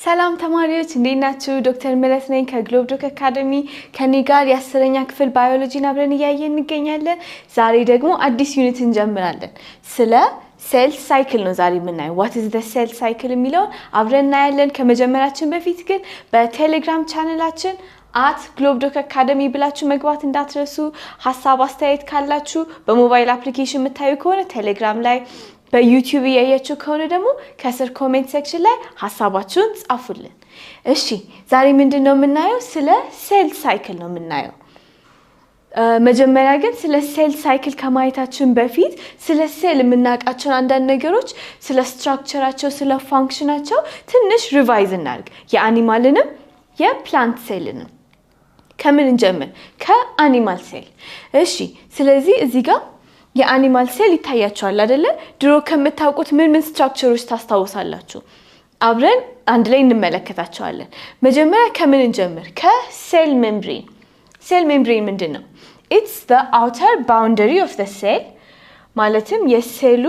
ሰላም ተማሪዎች እንዴት ናችሁ? ዶክተር ምህረት ነኝ ከግሎብ ዶክ አካዳሚ ከኔ ጋር የ10ኛ ክፍል ባዮሎጂን አብረን እያየን እንገኛለን። ዛሬ ደግሞ አዲስ ዩኒት እንጀምራለን። ስለ ሴል ሳይክል ነው ዛሬ የምናየው። what is the cell cycle የሚለው አብረን እናያለን። ከመጀመራችን በፊት ግን በቴሌግራም ቻናላችን @globdoc academy ብላችሁ መግባት እንዳትረሱ። ሐሳብ አስተያየት ካላችሁ በሞባይል አፕሊኬሽን የምታዩ ከሆነ ቴሌግራም ላይ በዩቲዩብ ያያችሁ ከሆነ ደግሞ ከስር ኮሜንት ሴክሽን ላይ ሐሳባችሁን ጻፉልን። እሺ ዛሬ ምንድነው የምናየው? ስለ ሴል ሳይክል ነው የምናየው። መጀመሪያ ግን ስለ ሴል ሳይክል ከማየታችን በፊት ስለ ሴል የምናውቃቸው አንዳንድ ነገሮች ስለ ስትራክቸራቸው ስለ ፋንክሽናቸው ትንሽ ሪቫይዝ እናድርግ። የአኒማልንም የፕላንት ሴልንም ከምን እንጀምር? ከአኒማል ሴል። እሺ ስለዚህ እዚህ ጋር የአኒማል ሴል ይታያችኋል አይደለ? ድሮ ከምታውቁት ምን ስትራክቸሮች ታስታውሳላችሁ? አብረን አንድ ላይ እንመለከታቸዋለን። መጀመሪያ ከምን እንጀምር? ከሴል ሜምብሬን። ሴል ሜምብሬን ምንድነው? It's the outer boundary of the cell ማለትም የሴሉ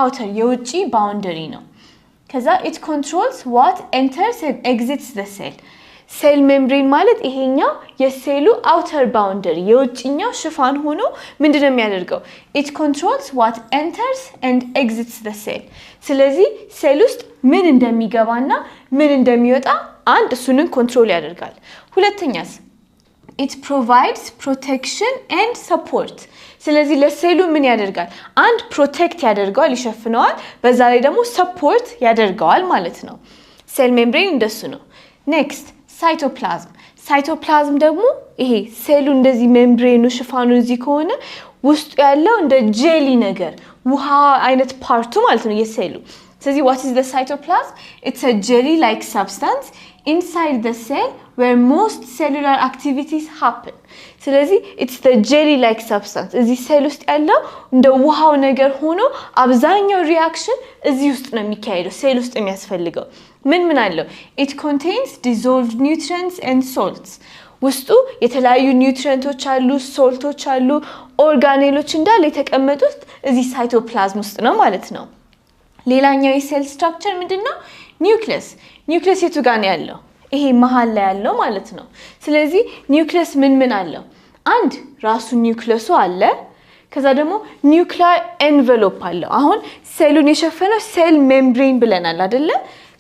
outer የውጪ ባውንደሪ ነው። ከዛ it controls what enters and exits the cell ሴል ሜምብሬን ማለት ይሄኛው የሴሉ outer boundary የውጪኛው ሽፋን ሆኖ ምንድነው የሚያደርገው? It controls what enters and exits the cell ስለዚህ ሴል ውስጥ ምን እንደሚገባና ምን እንደሚወጣ አንድ እሱንን ኮንትሮል ያደርጋል። ሁለተኛስ it provides protection and support ስለዚህ ለሴሉ ምን ያደርጋል? አንድ ፕሮቴክት ያደርጋል ይሸፍነዋል፣ በዛ ላይ ደግሞ ሰፖርት ያደርጋል ማለት ነው። ሴል ሜምብሬን እንደሱ ነው። ኔክስት ሳይቶፕላዝም። ሳይቶፕላዝም ደግሞ ይሄ ሴሉ እንደዚህ ሜምብሬኑ ሽፋኑ እዚህ ከሆነ ውስጡ ያለው እንደ ጄሊ ነገር ውሃ አይነት ፓርቱ ማለት ነው የሴሉ። ስለዚህ what is the cytoplasm? It's a jelly like substance inside the cell where most cellular activities happen. ስለዚህ it's the jelly like substance እዚህ ሴል ውስጥ ያለው እንደ ውሃው ነገር ሆኖ አብዛኛው ሪአክሽን እዚህ ውስጥ ነው የሚካሄደው ሴል ውስጥ የሚያስፈልገው። ምን አለው? It contains dissolved nutrients and salts ውስጡ የተለያዩ ኒውትሪየንቶች አሉ፣ ሶልቶች አሉ፣ ኦርጋኔሎች እንዳለ የተቀመጡት እዚህ ሳይቶፕላዝም ውስጥ ነው ማለት ነው። ሌላኛው የሴል ስትራክቸር ምንድነው? ኒውክሊየስ። ኒውክሊየስ የቱ ጋር ነው ያለው? ይሄ መሃል ላይ ያለው ማለት ነው። ስለዚህ ኒውክሊየስ ምን አለው? አንድ ራሱ ኒውክሊየሱ አለ። ከዛ ደግሞ ኒውክሊየር ኤንቨሎፕ አለው። አሁን ሴሉን የሸፈነው ሴል ሜምብሬን ብለናል አይደለ?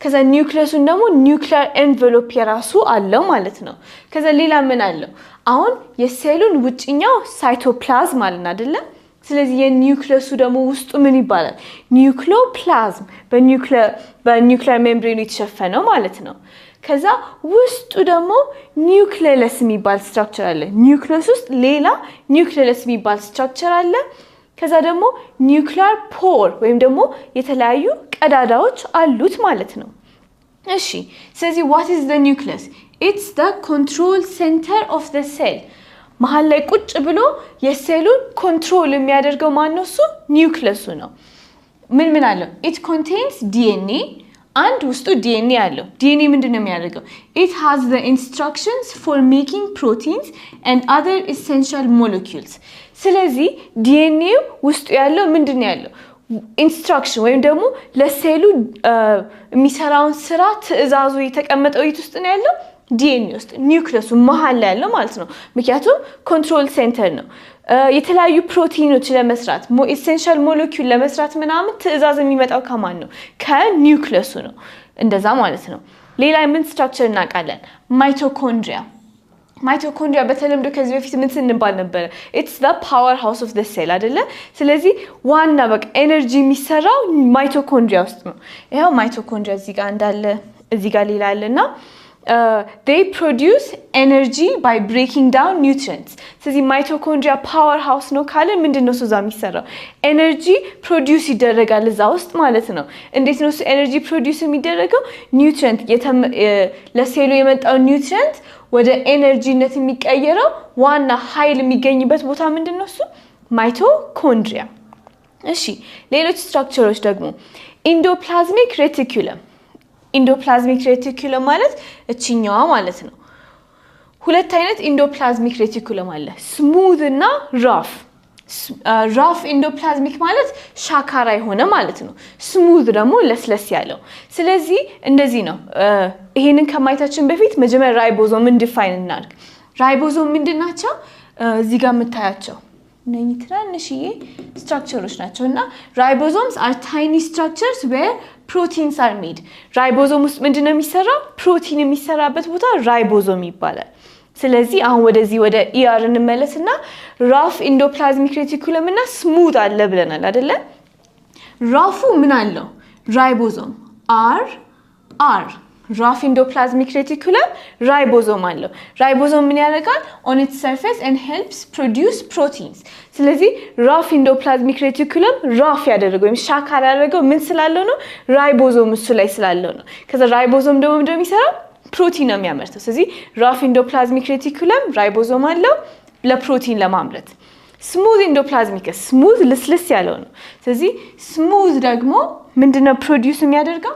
ከዛ ኒውክሊየሱን ደግሞ ኒውክሊየር ኤንቨሎፕ የራሱ አለው ማለት ነው። ከዛ ሌላ ምን አለው? አሁን የሴሉን ውጭኛው ሳይቶፕላዝም አለን አይደለ? ስለዚህ የኒውክሊየሱ ደግሞ ውስጡ ምን ይባላል? ኒውክሊዮፕላዝም በኒውክሊየር ሜምብሬኑ የተሸፈነው ማለት ነው። ከዛ ውስጡ ደግሞ ኒውክሊየስ የሚባል ስትራክቸር አለ። ኒውክሊየስ ውስጥ ሌላ ኒውክሊየስ የሚባል ስትራክቸር አለ። ከዛ ደግሞ ኒውክሊየር ፖር ወይም ደግሞ የተለያዩ ቀዳዳዎች አሉት ማለት ነው። እሺ ስለዚህ what is the nucleus? It's the control center of the cell መሃል ላይ ቁጭ ብሎ የሴሉን ኮንትሮል የሚያደርገው ማነው? እሱ ኒውክሊየሱ ነው። ምን አለው? It contains DNA አንድ ውስጡ DNA አለው። DNA ምንድነው የሚያደርገው? It has the instructions for making proteins and other essential molecules ስለዚህ DNA ውስጡ ያለው ምንድነው ያለው? ኢንስትራክሽን ወይም ደግሞ ለሴሉ የሚሰራውን ስራ ትዕዛዙ የተቀመጠው የት ውስጥ ነው ያለው? DNA ውስጥ ኒውክሊየሱ መሃል ላይ ያለው ማለት ነው። ምክንያቱም ኮንትሮል ሴንተር ነው። የተለያዩ ፕሮቲኖች ለመስራት ኤሴንሻል ሞለኪውል ለመስራት ምናምን ትዕዛዝ የሚመጣው ከማን ነው? ከኒውክሊየሱ ነው። እንደዛ ማለት ነው። ሌላ ምን ስትራክቸር እናውቃለን? ማይቶኮንድሪያ። ማይቶኮንድሪያ በተለምዶ ከዚህ በፊት ምን ስንባል ነበር? It's the powerhouse of the cell አይደለ? ስለዚህ ዋና በቃ ኤነርጂ የሚሰራው ማይቶኮንድሪያ ውስጥ ነው። ይሄው ማይቶኮንድሪያ እዚህ ጋር እንዳለ እዚህ ጋር ሌላ አለና they produce energy by breaking down nutrients ስለዚህ ማይቶኮንድሪያ ፓወር ሃውስ ነው ካለ ምንድነው እሱ እዛ የሚሰራው? ኤነርጂ ፕሮዲዩስ ይደረጋል እዛ ውስጥ ማለት ነው። እንዴት ነው እሱ ኤነርጂ ፕሮዲዩስ የሚደረገው? ኒውትሪየንት ለሴሉ የመጣው ኒውትሪየንት ወደ ኤነርጂነት የሚቀየረው ዋና ኃይል የሚገኝበት ቦታ ምንድነው? እሱ ማይቶኮንድሪያ። እሺ ሌሎች ስትራክቸሮች ደግሞ ኢንዶፕላዝሚክ ሬቲኩለም። ኢንዶፕላዝሚክ ሬቲኩለም ማለት እቺኛዋ ማለት ነው። ሁለት አይነት ኢንዶፕላዝሚክ ሬቲኩለም አለ፣ ስሙዝ እና ራፍ። ራፍ ኢንዶፕላዝሚክ ማለት ሻካራ የሆነ ማለት ነው። ስሙዝ ደግሞ ለስለስ ያለው። ስለዚህ እንደዚህ ነው። ይሄንን ከማየታችን በፊት መጀመሪያ ራይቦዞምን ዲፋይን እናድርግ። ራይቦዞም ምንድናቸው? እዚህ ጋር የምታያቸው እነኚህ ትናንሽዬ ስትራክቸሮች ናቸው እና ራይቦዞምስ are tiny structures where proteins are made። ራይቦዞም ውስጥ ምንድነው የሚሰራው? ፕሮቲን የሚሰራበት ቦታ ራይቦዞም ይባላል። ስለዚህ አሁን ወደዚህ ወደ ኢአር እንመለስና ራፍ ኢንዶፕላዝሚክ ሬቲኩለም እና ስሙዝ አለ ብለናል አይደለ? ራፉ ምን አለው? ራይቦዞም አር ራፍ ኢንዶፕላዝሚክ ሬቲኩለም ራይቦዞም አለው። ራይቦዞም ምን ያደርጋል? on its surface and helps produce proteins። ስለዚህ ራፍ ኢንዶፕላዝሚክ ሬቲኩለም ራፍ ያደረገው ወይም ሻካራ ያደረገው ምን ስላለው ነው? ራይቦዞም እሱ ላይ ስላለው ነው። ከዛ ራይቦዞም ደግሞ ምንድነው የሚሰራው? ፕሮቲን ነው የሚያመርተው። ስለዚህ ራፍ ኢንዶፕላዝሚክ ሬቲኩለም ራይቦዞም አለው ለፕሮቲን ለማምረት። ስሙዝ ኢንዶፕላዝሚክ ስሙዝ ልስልስ ያለው ነው። ስለዚህ ስሙዝ ደግሞ ምንድነው ፕሮዲዩስ የሚያደርገው?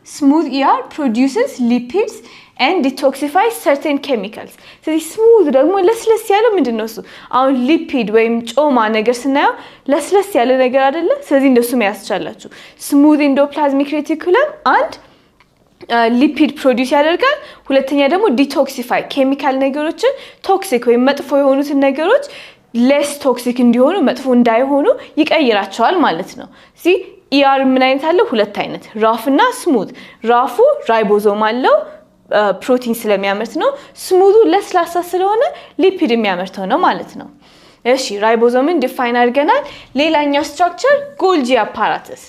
Smooth ER produces lipids and detoxifies certain chemicals። ስለዚህ ስሙዝ ደግሞ ለስለስ ያለው ምንድነው እሱ? አሁን ሊፒድ ወይም ጮማ ነገር ስናየው ለስለስ ያለ ነገር አይደለ? ስለዚህ እንደሱ ያስቻላችሁ ስሙዝ ኢንዶፕላዝሚክ ሬቲኩለም አንድ ሊፒድ ፕሮዲዩስ ያደርጋል። ሁለተኛ ደግሞ ዲቶክሲፋይ ኬሚካል ነገሮችን ቶክሲክ ወይም መጥፎ የሆኑትን ነገሮች ሌስ ቶክሲክ እንዲሆኑ መጥፎ እንዳይሆኑ ይቀይራቸዋል ማለት ነው። እዚህ ኢአር ምን አይነት አለው? ሁለት አይነት ራፍ እና ስሙዝ። ራፉ ራይቦዞም አለው ፕሮቲን ስለሚያመርት ነው። ስሙዙ ለስላሳ ስለሆነ ሊፒድ የሚያመርተው ነው ማለት ነው። እሺ ራይቦዞምን ዲፋይን አድርገናል። ሌላኛው ስትራክቸር ጎልጂ አፓራተስ።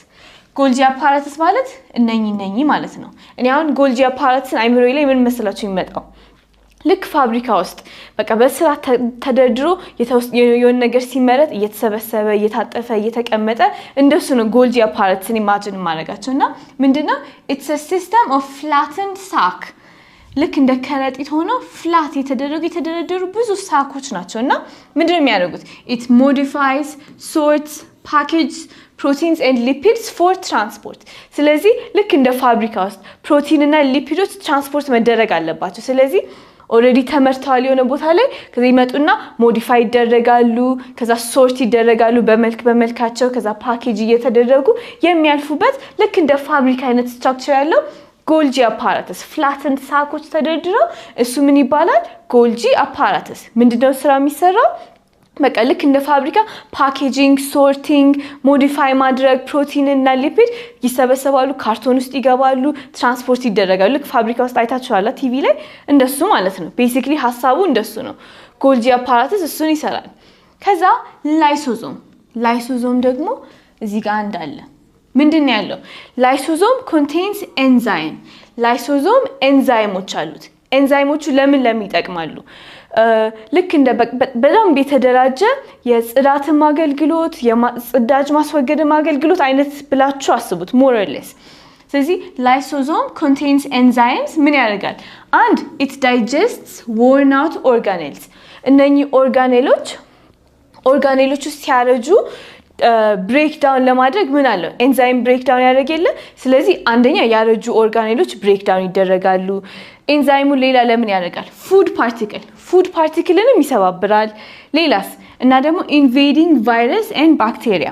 ጎልጂ አፓራተስ ማለት እነኚህ ማለት ነው። እኔ አሁን ጎልጂ አፓራተስን አይምሮዬ ላይ ምን መስላችሁ ይመጣው? ልክ ፋብሪካ ውስጥ በቃ በስራ ተደርድሮ የሆነ ነገር ሲመረት እየተሰበሰበ እየታጠፈ እየተቀመጠ እንደሱ ነው ጎልጂ አፓራተስን ኢማጂን ማድረጋቸውና ምንድነው? it's a system of flattened sac። ልክ እንደ ከረጢት ሆኖ ፍላት የተደረደሩ ብዙ ሳኮች ናቸውና ምንድነው የሚያደርጉት? it modifies, sorts, packages proteins and lipids for transport። ስለዚህ ልክ እንደ ፋብሪካ ውስጥ ፕሮቲን እና ሊፒዶች ትራንስፖርት መደረግ አለባቸው። ስለዚህ ኦሬዲ ተመርተዋል የሆነ ቦታ ላይ ከዛ ይመጡና ሞዲፋይ ይደረጋሉ፣ ከዛ ሶርት ይደረጋሉ በመልካቸው፣ ከዛ ፓኬጅ እየተደረጉ የሚያልፉበት ልክ እንደ ፋብሪካ አይነት ስትራክቸር ያለው ጎልጂ አፓራተስ ፍላተንድ ሳኮች ተደርድረው እሱ ምን ይባላል? ጎልጂ አፓራተስ። ምንድነው ስራ የሚሰራው? በቃ ልክ እንደ ፋብሪካ ፓኬጂንግ፣ ሶርቲንግ፣ ሞዲፋይ ማድረግ ፕሮቲን እና ሊፒድ ይሰበሰባሉ፣ ካርቶን ውስጥ ይገባሉ፣ ትራንስፖርት ይደረጋሉ። ልክ ፋብሪካ ውስጥ አይታችኋል ቲቪ ላይ እንደሱ ማለት ነው። ቤሲክሊ ሐሳቡ እንደሱ ነው። ጎልጂ አፓራተስ እሱን ይሰራል። ከዛ ላይሶዞም ደግሞ እዚህ ጋር እንዳለ ምንድነው ያለው? ላይሶዞም contains enzyme። ላይሶዞም ኤንዛይሞች አሉት። ኤንዛይሞቹ ለምን ይጠቅማሉ? ልክ እንደ በጣም የተደራጀ የጽዳትም አገልግሎት የጽዳጅ ማስወገድም አገልግሎት አይነት ብላችሁ አስቡት more or less። ስለዚህ ላይሶዞም contains enzymes ምን ያደርጋል? አንድ it digests worn out organelles። እነኚህ ኦርጋኔሎች ሲያረጁ ብሬክዳውን ለማድረግ ምን አለው? ኤንዛይም ብሬክዳውን ያደርጋል። ስለዚህ አንደኛ ያረጁ ኦርጋኔሎች ብሬክዳውን ይደረጋሉ። ኤንዛይሙ ሌላ ለምን ያደርጋል? ፉድ ፓርቲክልንም ይሰባብራል። ሌላስ እና ደግሞ ኢንቬዲንግ ቫይረስ ኤንድ ባክቴሪያ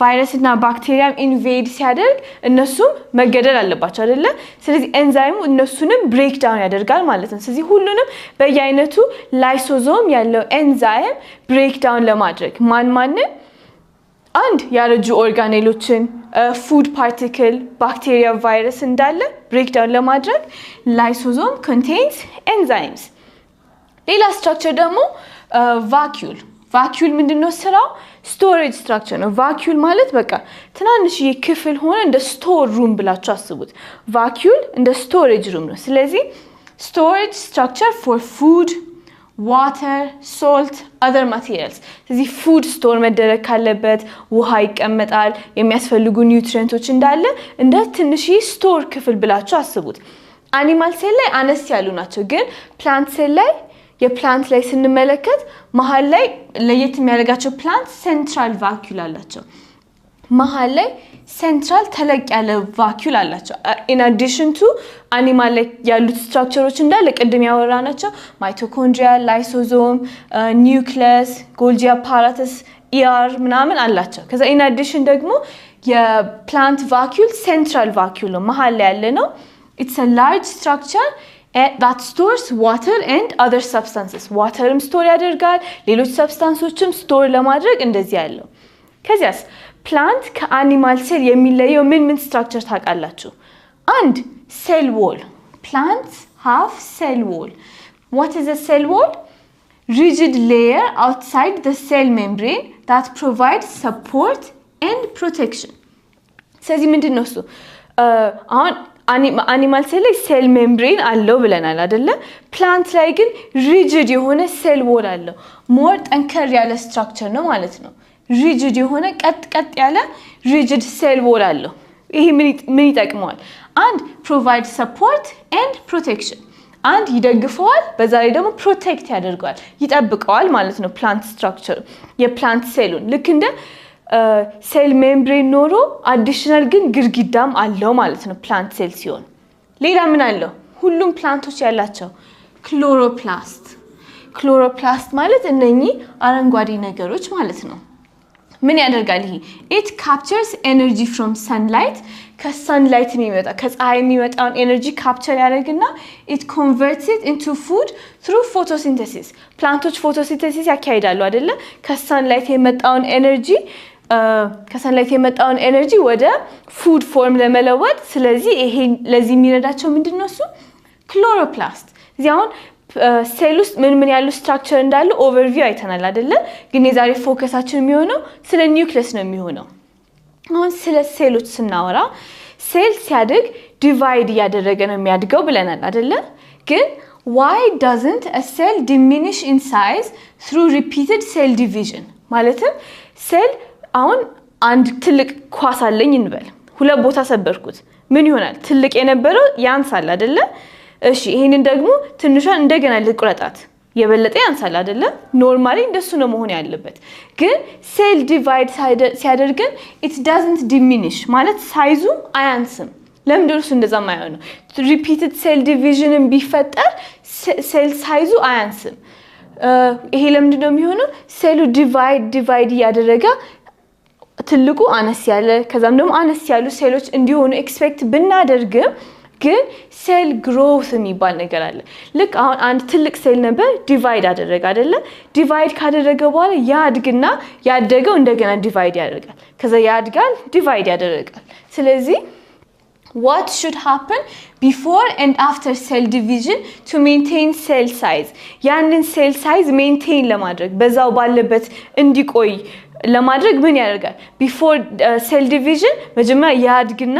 ቫይረስ እና ባክቴሪያ ኢንቬድ ሲያደርግ እነሱም መገደል አለባቸው አይደለ? ስለዚህ ኤንዛይሙ እነሱንም ብሬክዳውን ያደርጋል ማለት ነው። ስለዚህ ሁሉንም በየአይነቱ ላይሶዞም ያለው ኤንዛይም ብሬክዳውን ለማድረግ ማንን አንድ ያረጁ ኦርጋኔሎችን ፉድ ፓርቲክል ባክቴሪያ ቫይረስ እንዳለ ብሬክዳውን ለማድረግ ላይሶዞም contains enzymes። ሌላ ስትራክቸር ደግሞ ቫኪዩል ምንድነው ስራው? ስቶሬጅ ስትራክቸር ነው። ቫኪዩል ማለት በቃ ትናንሽ ክፍል ሆነ እንደ ስቶር ሩም ብላችሁ አስቡት። ቫኪዩል እንደ ስቶሬጅ ሩም ነው። ስለዚህ ስቶሬጅ ስትራክቸር for food, water, salt, other materials። ስለዚህ ፉድ ስቶር መደረግ ካለበት ውሃ ይቀመጣል፣ የሚያስፈልጉ ኒውትሪየንቶች እንዳለ እንደ ትንሽ ስቶር ክፍል ብላችሁ አስቡት። አኒማል ሴል ላይ አነስ ያሉ ናቸው፣ ግን ፕላንት ሴል ላይ የፕላንት ላይ ስንመለከት መሃል ላይ ለየት የሚያደርጋቸው ፕላንት ሴንትራል ቫኪዩል አላቸው። መሃል ላይ ሴንትራል ተለቅ ያለ ቫኪዩል አላቸው። in addition to አኒማል ላይ ያሉት ስትራክቸሮች እንዳለ ቅድም ያወራናቸው ማይቶኮንድሪያ፣ ላይሶዞም፣ ኒውክሊየስ፣ ጎልጂ አፓራተስ፣ ER ምናምን አላቸው ከዛ in addition ደግሞ የፕላንት ቫክዩል ሴንትራል ቫክዩል ነው መሃል ላይ ያለ ነው it's a large structure that stores water and other substances waterም ስቶር ያደርጋል ሌሎች ሰብስታንሶችም ስቶር ለማድረግ እንደዚህ ያለው ከዚያስ ፕላንት ከአኒማል ሴል የሚለየው ምን ስትራክቸር ታውቃላችሁ and cell wall plants have cell wall what is a cell wall rigid layer outside the cell membrane that provides support and protection ስለዚህ ምንድነው እሱ አሁን animal cell ላይ cell membrane አለው ብለናል አይደለ plant ላይ ግን rigid የሆነ cell wall አለው more ጠንከር ያለ structure ነው ማለት ነው rigid የሆነ ቀጥ ያለ rigid cell wall አለው ይሄ ምን ይጠቅመዋል and provide support and protection and ይደግፈዋል በዛ ላይ ደግሞ protect ያደርጋል ይጠብቀዋል ማለት ነው plant structure የplant cellን ልክ እንደ cell membrane ኖሮ additional ግን ግድግዳም አለው ማለት ነው plant cell ሲሆን ሌላ ምን አለው ሁሉም ፕላንቶች ያላቸው chloroplast ማለት እነኚህ አረንጓዴ ነገሮች ማለት ነው ምን ያደርጋል ይሄ it captures energy from sunlight ከsunlight የሚመጣ ከፀሐይ የሚመጣውን energy capture ያደርግና it converts it into food through photosynthesis ፕላንቶች photosynthesis ያካሂዳሉ አይደለ ከsunlight የመጣውን energy ወደ food form ለመለወጥ ስለዚህ ይሄ ለዚህ የሚረዳቸው ምንድነው እሱ chloroplast እዚህ አሁን ሴል ውስጥ ምን ያሉ ስትራክቸር እንዳለ ኦቨርቪው አይተናል አይደለ ግን የዛሬ ፎከሳችን የሚሆነው ስለ ኒውክሊየስ ነው የሚሆነው አሁን ስለ ሴሎች ስናወራ ሴል ሲያድግ ዲቫይድ ያደረገ ነው የሚያድገው ብለናል አይደለ ግን why doesn't a cell diminish in size through repeated cell division ማለትም ሴል አሁን አንድ ትልቅ ኳስ አለኝ እንበል ሁለት ቦታ ሰበርኩት ምን ይሆናል ትልቅ የነበረው ያንሳል አይደለ እሺ ይሄንን ደግሞ ትንሿን እንደገና ልቁረጣት የበለጠ ያንሳል አይደለ ኖርማሊ እንደሱ ነው መሆን ያለበት ግን ሴል ዲቫይድ ሲያደርግን it doesn't diminish ማለት ሳይዙ አያንስም ለምንድነው እንደዛ የማይሆነው repeated cell division ቢፈጠር ሴል ሳይዙ አያንስም ይሄ ለምንድነው የሚሆነው ሴሉ ዲቫይድ ያደረገ ትልቁ አነስ ያለ ከዛም ደግሞ አነስ ያሉ ሴሎች እንዲሆኑ ኤክስፔክት ብናደርግም ግን ሴል ግሮውት የሚባል ነገር አለ ልክ አሁን አንድ ትልቅ ሴል ነበር ዲቫይድ አደረገ አይደለ ዲቫይድ ካደረገ በኋላ ያድግና ያደገው እንደገና ዲቫይድ ያደርጋል ከዛ ያድጋል ዲቫይድ ያደርጋል ስለዚህ what should happen before and after cell division to maintain cell size ያንን ሴል ሳይዝ ሜንቴን ለማድረግ በዛው ባለበት እንዲቆይ ለማድረግ ምን ያደርጋል before cell division መጀመሪያ ያድግና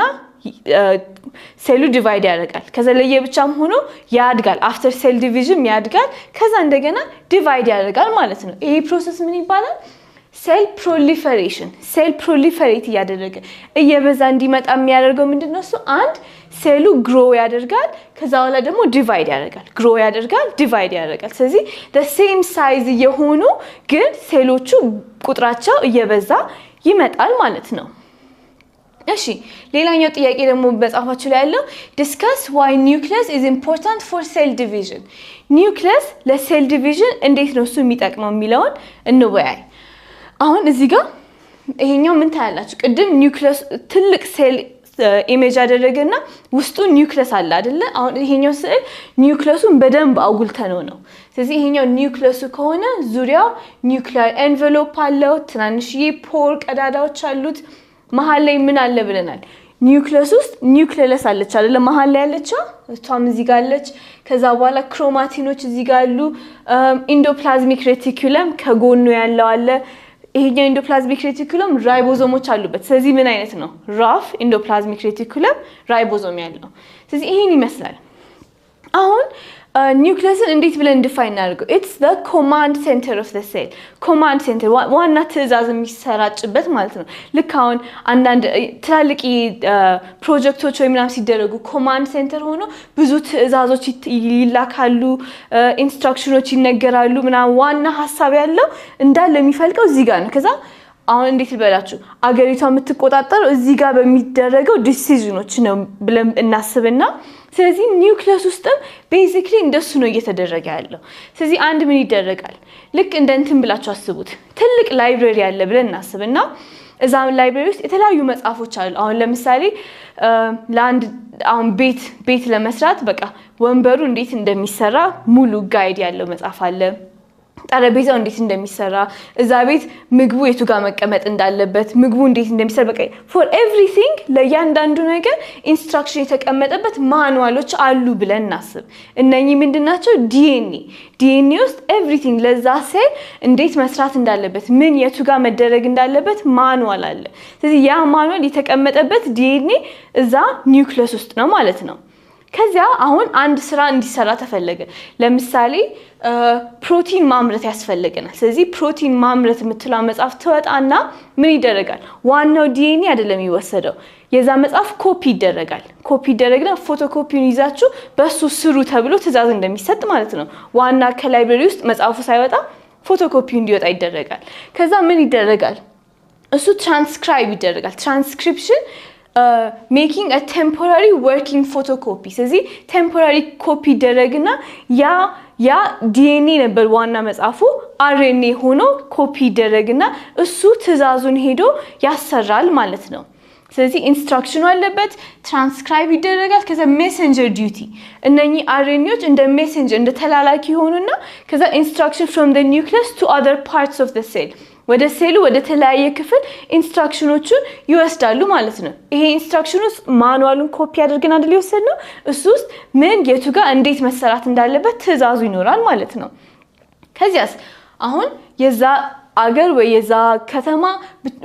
ሴሉ ዲቫይድ ያደርጋል ከዛ ለየብቻም ሆኖ ያድጋል after cell division ያድጋል ከዛ እንደገና ዲቫይድ ያደርጋል ማለት ነው ይሄ ፕሮሰስ ምን ይባላል cell proliferation cell proliferate ያደረገ እየበዛ እንዲመጣ የሚያደርገው ምንድነው እሱ አንድ ሴሉ grow ያደርጋል ከዛ በኋላ ደግሞ ዲቫይድ ያደርጋል grow ያደርጋል ዲቫይድ ያደርጋል ስለዚህ the same size የሆኑ ግን ሴሎቹ ቁጥራቸው እየበዛ ይመጣል ማለት ነው እሺ ሌላኛው ጥያቄ ደግሞ በጻፋችሁ ላይ ያለው discuss why nucleus is important for cell division nucleus ለሴል ዲቪዥን እንዴት ነው እሱ የሚጠቅመው የሚለውን እንወያይ አሁን እዚህ ጋር ይሄኛው ምን ታያላችሁ ቅድም ኒውክሊየስ ትልቅ ሴል ኢሜጅ አደረገና ውስጡ ኒውክሊየስ አለ አይደለ አሁን ይሄኛው ስዕል ኒውክሊየሱን በደንብ አጉልተነው ነው ስለዚህ ይሄኛው ኒውክሊየሱ ከሆነ ዙሪያው ኒውክሊየር ኤንቨሎፕ አለው ትናንሽዬ ፖር ቀዳዳዎች አሉት መሃል ላይ ምን አለ ብለናል ኒውክሊየስ ውስጥ ኒውክሊየስ አለች አይደለ መሃል ላይ ያለችው እሷም እዚህ ጋር አለች ከዛ በኋላ ክሮማቲኖች እዚህ ጋር አሉ ኢንዶፕላዝሚክ ሬቲኩለም ከጎኑ ያለው አለ ይሄኛው ኢንዶፕላዝሚክ ሬቲኩለም ራይቦዞሞች አሉበት ስለዚህ ምን አይነት ነው ራፍ ኢንዶፕላዝሚክ ሬቲኩለም ራይቦዞም ያለው ስለዚህ ይሄን ይመስላል አሁን ኒውክሊየስን እንዴት ብለን ዲፋይን እናደርገው it's the command center of the cell command center ዋና ትዕዛዝ የሚሰራጭበት ማለት ነው ልክ አሁን አንዳንድ ትላልቅ ፕሮጀክቶች ወይ ምናምን ሲደረጉ command center ሆኖ ብዙ ትዕዛዞች ይላካሉ ኢንስትራክሽኖች ይነገራሉ ምናምን ዋና ሐሳብ ያለው እንዳለ የሚፈልቀው እዚህ ጋር ነው ከዛ አሁን እንዴት ልበላችሁ አገሪቷ የምትቆጣጣረው እዚህ ጋር በሚደረገው ዲሲዥኖች ነው ብለን እናስብና ስለዚህ ኒውክሊየስ ውስጥም ቤዚክሊ እንደሱ ነው እየተደረገ ያለው ስለዚህ አንድ ምን ይደረጋል ልክ እንደ እንትን ብላችሁ አስቡት ትልቅ ላይብረሪ ያለ ብለን እናስብና እዛም ላይብረሪ ውስጥ የተለያዩ መጽሐፎች አሉ አሁን ለምሳሌ ለአንድ አሁን ቤት ለመስራት በቃ ወንበሩ እንዴት እንደሚሰራ ሙሉ ጋይድ ያለው መጽሐፍ አለ ጠረጴዛው እንዴት እንደሚሰራ እዛ ቤት ምግቡ የቱ ጋር መቀመጥ እንዳለበት ምግቡ እንዴት እንደሚሰራ በቃ for everything ለያንዳንዱ ነገር ኢንስትራክሽን የተቀመጠበት ማኑዋሎች አሉ ብለን እናስብ እነኚህ ምንድናቸው ዲኤንኤ ውስጥ everything ለዛ ሴል እንዴት መስራት እንዳለበት ምን የቱ ጋር መደረግ እንዳለበት ማኑዋል አለ ስለዚህ ያ ማኑዋል የተቀመጠበት ዲኤንኤ እዛ ኒውክሊየስ ውስጥ ነው ማለት ነው ከዚያ አሁን አንድ ስራ እንዲሰራ ተፈለገ ለምሳሌ ፕሮቲን ማምረት ያስፈልገናል ስለዚህ ፕሮቲን ማምረት የምትለው መጽሐፍ ተወጣና ምን ይደረጋል ዋናው ዲኤንኤ አይደለም ይወሰደው የዛ መጽሐፍ ኮፒ ይደረግና ፎቶኮፒውን ይዛችሁ በሱ ስሩ ተብሎ ትዕዛዝ እንደሚሰጥ ማለት ነው ዋና ከላይብረሪ ውስጥ መጽሐፉ ሳይወጣ ፎቶኮፒው እንዲወጣ ይደረጋል ከዛ ምን ይደረጋል እሱ ትራንስክራይብ ይደረጋል ትራንስክሪፕሽን making a temporary working photocopy ስለዚህ temporary copy ይደረግና ያ ዲኤንኤ ነበር ዋና መጽሐፉ አርኤንኤ ሆኖ ኮፒ ይደረግና እሱ ትዕዛዙን ሄዶ ያሰራል ማለት ነው ስለዚህ ኢንስትራክሽኑ አለበት ትራንስክራይብ ይደረጋል ከዛ ሜሴንጀር ዲዩቲ እነኚህ አርኤንኤዎች እንደ ሜሴንጀር እንደ ተላላኪ ሆኑና ከዛ ኢንስትራክሽን from the nucleus to other parts of the cell ወደ ሴሉ ወደ ተለያየ ክፍል ኢንስትራክሽኖቹን ይወስዳሉ ማለት ነው ይሄ ኢንስትራክሽኑስ ማኑዋሉን ኮፒ አድርገን አይደል ይወሰድነው እሱስ ምን የቱ ጋር እንዴት መሰራት እንዳለበት ትዕዛዙ ይኖራል ማለት ነው ከዚያስ አሁን የዛ አገር ወይ የዛ ከተማ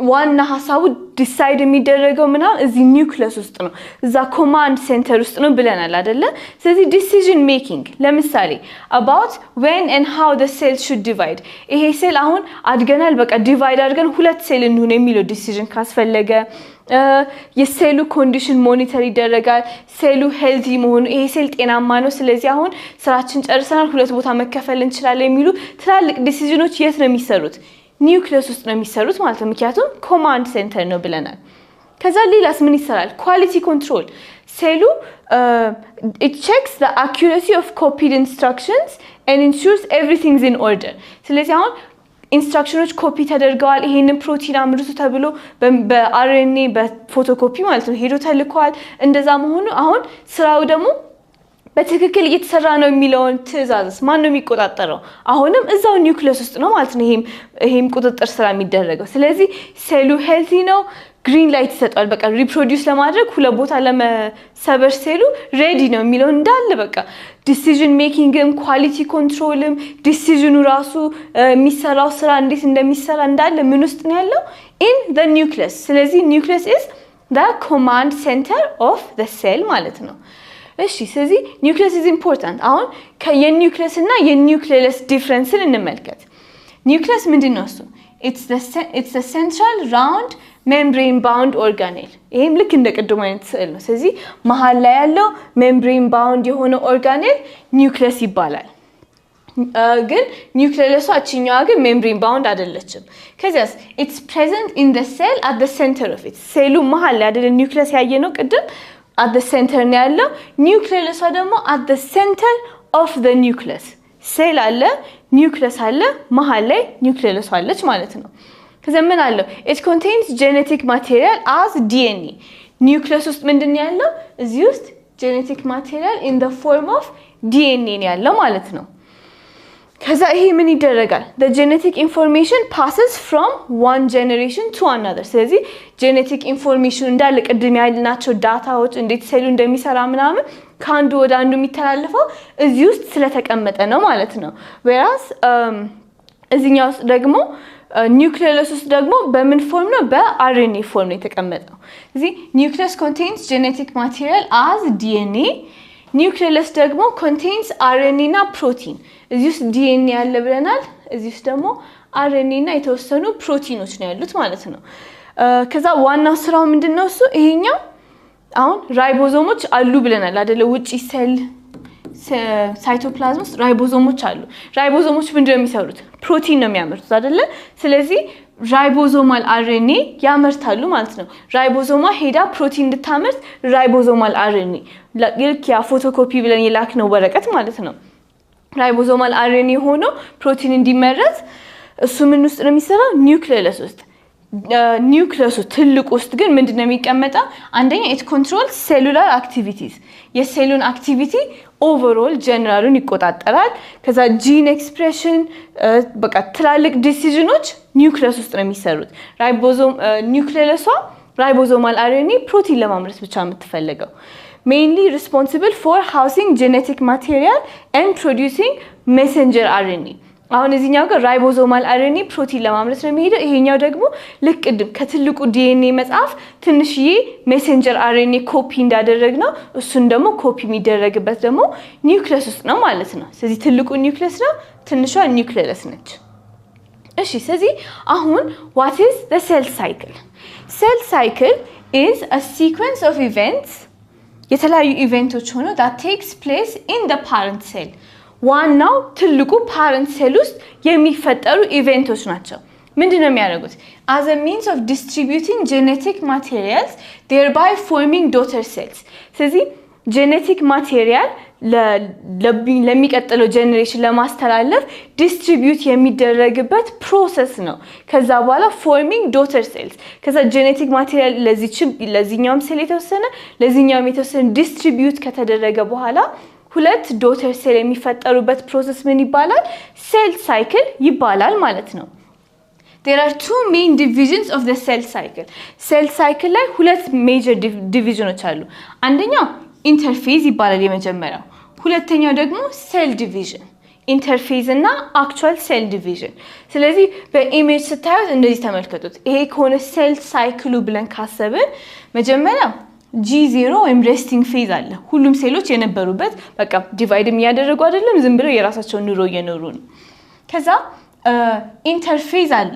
ዋና ሐሳቡ ዲሳይድ የሚደረገው ምናምን እዚህ ኒውክሊየስ ውስጥ ነው እዛ ኮማንድ ሴንተር ውስጥ ነው ብለናል አይደለ ስለዚህ ዲሲዥን ሜኪንግ ለምሳሌ about when and how the cell should divide ይሄ ሴል አሁን አድገናል በቃ ዲቫይድ አድርገን ሁለት ሴል እንሁን የሚለው ዲሲዥን ካስፈለገ የሴሉ ኮንዲሽን ሞኒተር ይደረጋል ሴሉ ሄልዚ መሆኑ ይሄ ሴል ጤናማ ነው ስለዚህ አሁን ስራችን ጨርሰናል ሁለት ቦታ መከፈል እንችላለን የሚሉ ትላልቅ ዲሲዥኖች የት ነው የሚሰሩት ኒውክሊየስ ውስጥ ነው የሚሰሩት ማለት ነው ምክንያቱም ኮማንድ ሴንተር ነው ብለናል ከዛ ሌላስ ምን ይሰራል ኳሊቲ ኮንትሮል ሴሉ it checks the accuracy of copied instructions and ensures everything is in order ስለዚህ አሁን ኢንስትራክሽኖች ኮፒ ተደርገዋል ይሄንን ፕሮቲን አምርቱ ተብሎ በአርኤንኤ በፎቶኮፒ ማለት ነው ሄዶ ተልኳል እንደዛ መሆኑ አሁን ስራው ደግሞ በትክክል እየተሰራ ነው የሚለውን ትዕዛዝስ ማን ነው የሚቆጣጠረው አሁንም እዛው ኒውክሊየስ ውስጥ ነው ማለት ነው ይሄም ቁጥጥር ስራ የሚደረገው ስለዚህ ሴሉ ሄልዚ ነው ግሪን ላይት ይሰጣል በቃ ሪፕሮዲዩስ ለማድረግ ሁለት ቦታ ለመሰበር ሴሉ ሬዲ ነው የሚለው እንዳለ በቃ ዲሲዥን ሜኪንግም ኳሊቲ ኮንትሮልም ዲሲዥኑ ራሱ የሚሰራው ስራ እንዴት እንደሚሰራ እንዳለ ምን ውስጥ ነው ያለው in the nucleus ስለዚህ nucleus is the command center of the cell ማለት ነው እሺ ስለዚህ nucleus is important አሁን የኒውክሊየስ እና የኒውክሊየስ ዲፈረንስን እንመልከት nucleus ምንድነው እሱ it's the central round membrane bound organelle ይሄም ልክ እንደ ቅድሙ አይነት ስዕል ነው ስለዚህ መሃል ላይ ያለው membrane bound የሆነ organelle nucleus ይባላል ግን nucleus አችኛዋ ግን membrane bound አይደለችም ከዚያስ it's present in the cell at the center of it ሴሉ መሃል ላይ አይደል nucleus ያየነው ቅድም at the center ነው ያለው nucleus ደግሞ at the center of the nucleus ሴል አለ nucleus አለ መሃል ላይ nucleus አለች ማለት ነው ከዛ ምን አለው it contains genetic material as DNA nucleus ውስጥ ምንድን ነው ያለው እዚህ ውስጥ genetic material in the form of DNA ነው ያለው ማለት ነው ከዛ ይሄ ምን ይደረጋል the genetic information passes from one generation to another ስለዚህ genetic information እንዳለ ቅድም ያልናቸው ዳታዎች እንዴት ሴሉ እንደሚሰራ ምናምን ካንዱ ወደ አንዱ የሚተላለፈው እዚህ ውስጥ ስለተቀመጠ ነው ማለት ነው whereas እዚህኛው ውስጥ ደግሞ nucleus ውስጥ ደግሞ በምን ፎርም ነው በአርኤንኤ ፎርም ነው የተቀመጠው ስለዚህ nucleus contains genetic material as DNA nucleus ደግሞ contains RNA እና protein እዚህ ውስጥ DNA ያለ ብለናል እዚህ ውስጥ ደግሞ RNA እና የተወሰኑ ፕሮቲኖች ነው ያሉት ማለት ነው ከዛ ዋናው ስራው ምንድነው እሱ ይሄኛው አሁን ራይቦዞሞች አሉ ብለናል አይደለ ውጪ ሴል ሳይቶፕላዝም ውስጥ ራይቦዞሞች አሉ ራይቦዞሞች ምንድነው የሚሰሩት ፕሮቲን ነው የሚያመርቱት አይደለ ስለዚህ ራይቦዞማል አርኤንኤ ያመርታሉ ማለት ነው ራይቦዞማ ሄዳ ፕሮቲን እንድታመርት ራይቦዞማል አርኤንኤ ልክ ያ ፎቶኮፒ ብለን የላክነው ወረቀት ማለት ነው ራይቦዞማል አርኤንኤ ሆኖ ፕሮቲን እንዲመረት እሱ ምን ውስጥ ነው የሚሰራው ኒውክሊየስ ውስጥ ኒውክሊየሱ ትልቁ ውስጥ ግን ምንድነው የሚቀመጠው አንደኛ it controls cellular activities የሴሉን አክቲቪቲ ኦቨርኦል ጀነራሉን ይቆጣጠራል ከዛ ጂን ኤክስፕሬሽን በቃ ትላልቅ ዲሲዥኖች ኒውክሊየስ ውስጥ ነው የሚሰሩት ራይቦዞም ኒውክሊየሷ ራይቦዞማል አርኤንኤ ፕሮቲን ለማምረት ብቻ የምትፈልገው mainly responsible for housing genetic material and producing messenger RNA አሁን እዚህኛው ጋር ራይቦዞማል አርኤንኤ ፕሮቲን ለማምረት ነው የሚሄደው ይሄኛው ደግሞ ልቅድም ከትልቁ ዲኤንኤ መጽሐፍ ትንሽዬ ሜሴንጀር አርኤንኤ ኮፒ እንዳደረግነው እሱን ደግሞ ኮፒ የሚደረግበት ደግሞ ኒውክሊየስ ውስጥ ነው ማለት ነው ስለዚህ ትልቁ ኒውክሊየስ ነው ትንሿ ኒውክሊየስ ነች እሺ ስለዚህ አሁን what is the cell cycle cell cycle is a sequence of events የተለያዩ ኢቨንቶች ሆኖ that takes place in the parent cell ዋናው ትልቁ ፓረንት ሴል ውስጥ የሚፈጠሩ ኢቨንቶች ናቸው ምንድነው የሚያደርጉት as a means of distributing genetic materials thereby forming daughter cells ስለዚህ genetic material ለሚቀጥለው ጄነሬሽን ለማስተላለፍ ዲስትሪቢዩት የሚደረግበት ፕሮሰስ ነው ከዛ በኋላ forming daughter cells ከዛ genetic material ለዚህኛውም ሴል የተወሰነ ለዚህኛውም የተወሰነ ዲስትሪቢዩት ከተደረገ በኋላ ሁለት ዶተር ሴል የሚፈጠሩበት ፕሮሰስ ምን ይባላል ሴል ሳይክል ይባላል ማለት ነው there are two main divisions of the cell cycle cell cycle ላይ ሁለት major divisions አሉ አንደኛው ኢንተርፌዝ ይባላል የመጀመሪያው ሁለተኛው ደግሞ ሴል ዲቪዥን ኢንተርፌዝ እና አክቹዋል ሴል ዲቪዥን ስለዚህ በኢሜጅ ስታዩት እንደዚህ ተመልከቱት ይሄ ከሆነ ሴል ሳይክሉ ብለን ካሰብን መጀመሪያ G0 ወይም ሬስቲንግ ፌዝ አለ ሁሉም ሴሎች የነበሩበት በቃ ዲቫይድም ያደረጉ አይደለም ዝም ብለው የራሳቸውን ኑሮ እየኖሩ ነው ከዛ ኢንተርፌዝ አለ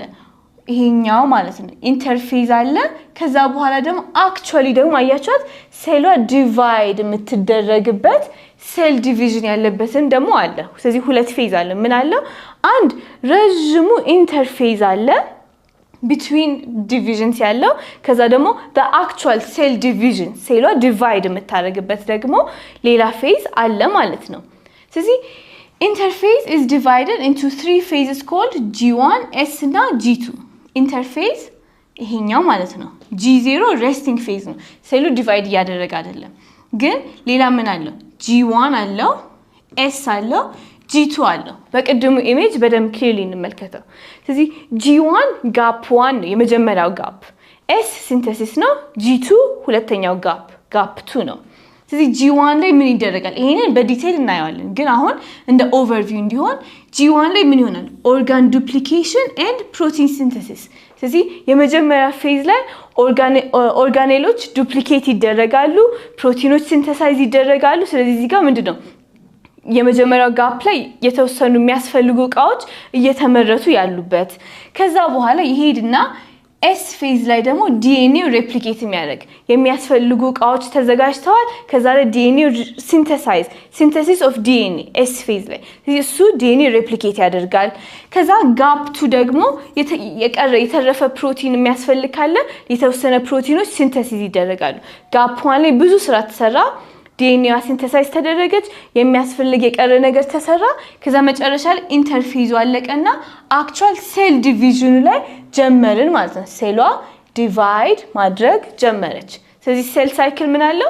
ይሄኛው ማለት ነው ኢንተርፌዝ አለ ከዛ በኋላ ደግሞ አክቹአሊ ደግሞ አያቻት ሴሏ ዲቫይድ የምትደረግበት ሴል ዲቪዥን ያለበትን ደግሞ አለ ስለዚህ ሁለት ፌዝ አለ ምን አለ አንድ ረጅሙ ኢንተርፌዝ አለ between divisions ያለው ከዛ ደግሞ the actual cell division ሴሏ ዲቫይድ የምታደርግበት ደግሞ ሌላ ፌዝ አለ ማለት ነው ስለዚህ interphase is divided into three phases called G1 S እና G2 interphase ይሄኛው ማለት ነው G0 resting phase ነው ሴሉ ዲቫይድ ያደረገ አይደለም ግን ሌላ ምን አለው G1 አለው S አለው G2 አለው በቀደሙ ኢሜጅ በደም ክሊርሊ እንመልከተው ስለዚህ G1 ጋፕ 1 ነው የመጀመሪያው ጋፕ S ሲንተሲስ ነው G2 ሁለተኛው ጋፕ 2 ነው ስለዚህ G1 ላይ ምን ይደረጋል ይሄንን በዲቴል እናያለን ግን አሁን እንደ ኦቨርቪው እንዲሆን G1 ላይ ምን ይሆናል ኦርጋን ዱፕሊኬሽን ኤንድ ፕሮቲን ሲንተሲስ ስለዚህ የመጀመሪያ ፌዝ ላይ ኦርጋኔሎች ዱፕሊኬት ይደረጋሉ ፕሮቲኖች ሲንተሳይዝ ይደረጋሉ ስለዚህ እዚህ ጋር ምንድነው የመጀመሪያው ጋፕ ላይ የተወሰኑ የሚያስፈልጉ ቃዎች እየተመረቱ ያሉበት ከዛ በኋላ ይሄድና S ፌዝ ላይ ደግሞ DNA ሬፕሊኬት የሚያስፈልጉ ቃዎች ተዘጋጅተዋል ከዛ ላይ DNA ሲንተሲስ ኦፍ DNA S ፌዝ ላይ እሱ DNA ሬፕሊኬት ያደርጋል ከዛ ጋፕ 2 ደግሞ የተረፈ ፕሮቲን የሚያስፈልግ ካለ የተወሰነ ፕሮቲኖች ሲንተሲስ ይደረጋሉ ጋፕ 1 ላይ ብዙ ስራ ተሰራ DNA ሲንተሳይዝ ተደረገች የሚያስፈልግ የቀረ ነገር ተሰራ ከዛ መጨረሻ ላይ ኢንተርፌዙ አለቀና አክቹአል ሴል ዲቪዥኑ ላይ ጀመርን ማለት ነው ሴሏ ዲቫይድ ማድረግ ጀመረች ስለዚህ ሴል ሳይክል ምን አለው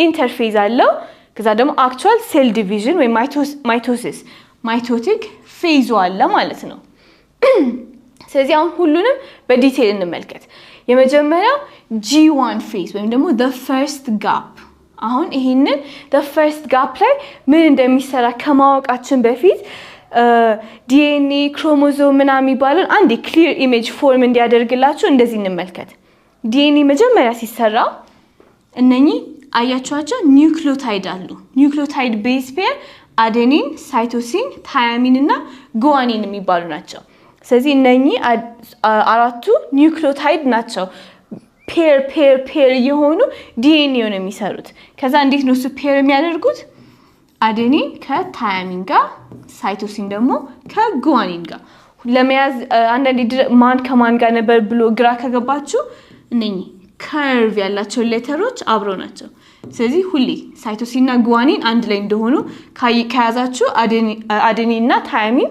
ኢንተርፌዝ አለው ከዛ ደግሞ አክቹአል ሴል ዲቪዥን ወይ ማይቶቲክ ፌዝ አለ ማለት ነው ስለዚህ አሁን ሁሉንም በዲቴል እንመልከት የመጀመሪያው G1 ፌዝ ወይም ደግሞ the first gap አሁን ይሄንን the first gap ላይ ምን እንደሚሰራ ከማወቃችን በፊት DNA ክሮሞዞም ምናምን ይባላል አንድ ክሊር ኢሜጅ ፎርም እንዲያደርግላችሁ እንደዚህ እንመልከት DNA መጀመሪያ ሲሰራ እነኚህ አያችኋቸው ኒውክሊዮታይድ አሉ ኒውክሊዮታይድ ቤዝ ፔር አዴኒን ሳይቶሲን ታያሚን እና ጉዋኒን የሚባሉ ናቸው ስለዚህ እነኚህ አራቱ ኒውክሊዮታይድ ናቸው ፔር የሆኑ DNA ነው የሚሰሩት ከዛ እንዴት ነው እሱ ፔር የሚያደርጉት አዴኒን ከታያሚን ጋር ሳይቶሲን ደግሞ ከጉዋኒን ጋር ለመያዝ አንዳንዴ ማን ከማን ጋር ነበር ብሎ ግራ ከገባችሁ እነኚህ ከርቭ ያላቸው ሌተሮች አብረው ናቸው ስለዚህ ሁሌ ሳይቶሲንና ጉዋኒን አንድ ላይ እንደሆኑ ከያዛችሁ አዴኒንና ታያሚን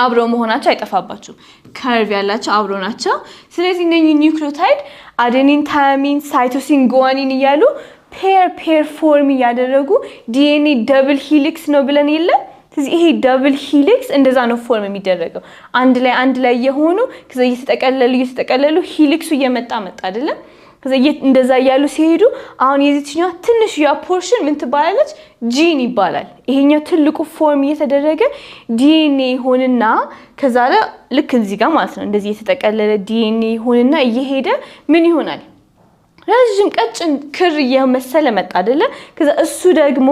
አብረው መሆናቸው አይጠፋባችሁ ከርቭ ያላቸው አብረው ናቸው ስለዚህ እነኚህ ኒውክሊዮታይድ አዴኒን ታያሚን ሳይቶሲን ጉዋኒን እያሉ ፔር ፎርም ያደረጉ ዲኤንኤ ደብል ሄሊክስ ነው ብለን የለ ስለዚህ ይሄ ደብል ሄሊክስ እንደዛ ነው ፎርም የሚደረገው አንድ ላይ የሆኑ ከዛ እየተጠቀለሉ ሄሊክሱ እየመጣ አይደለ ከዛ እንደዛ ያሉ ሲሄዱ አሁን የዚህኛው ትንሽ ያ ፖርሽን ምን ትባላለች ጂን ይባላል ይሄኛው ትልቁ ፎርም እየተደረገ ዲኤንኤ ሆነና ከዛ ልክ እዚህ ጋር ማለት ነው እንደዚህ የተጠቀለለ ዲኤንኤ ሆነና እየሄደ ምን ይሆናል ረጅም ቀጭን ክር እየመሰለ መጣ አይደለ ከዛ እሱ ደግሞ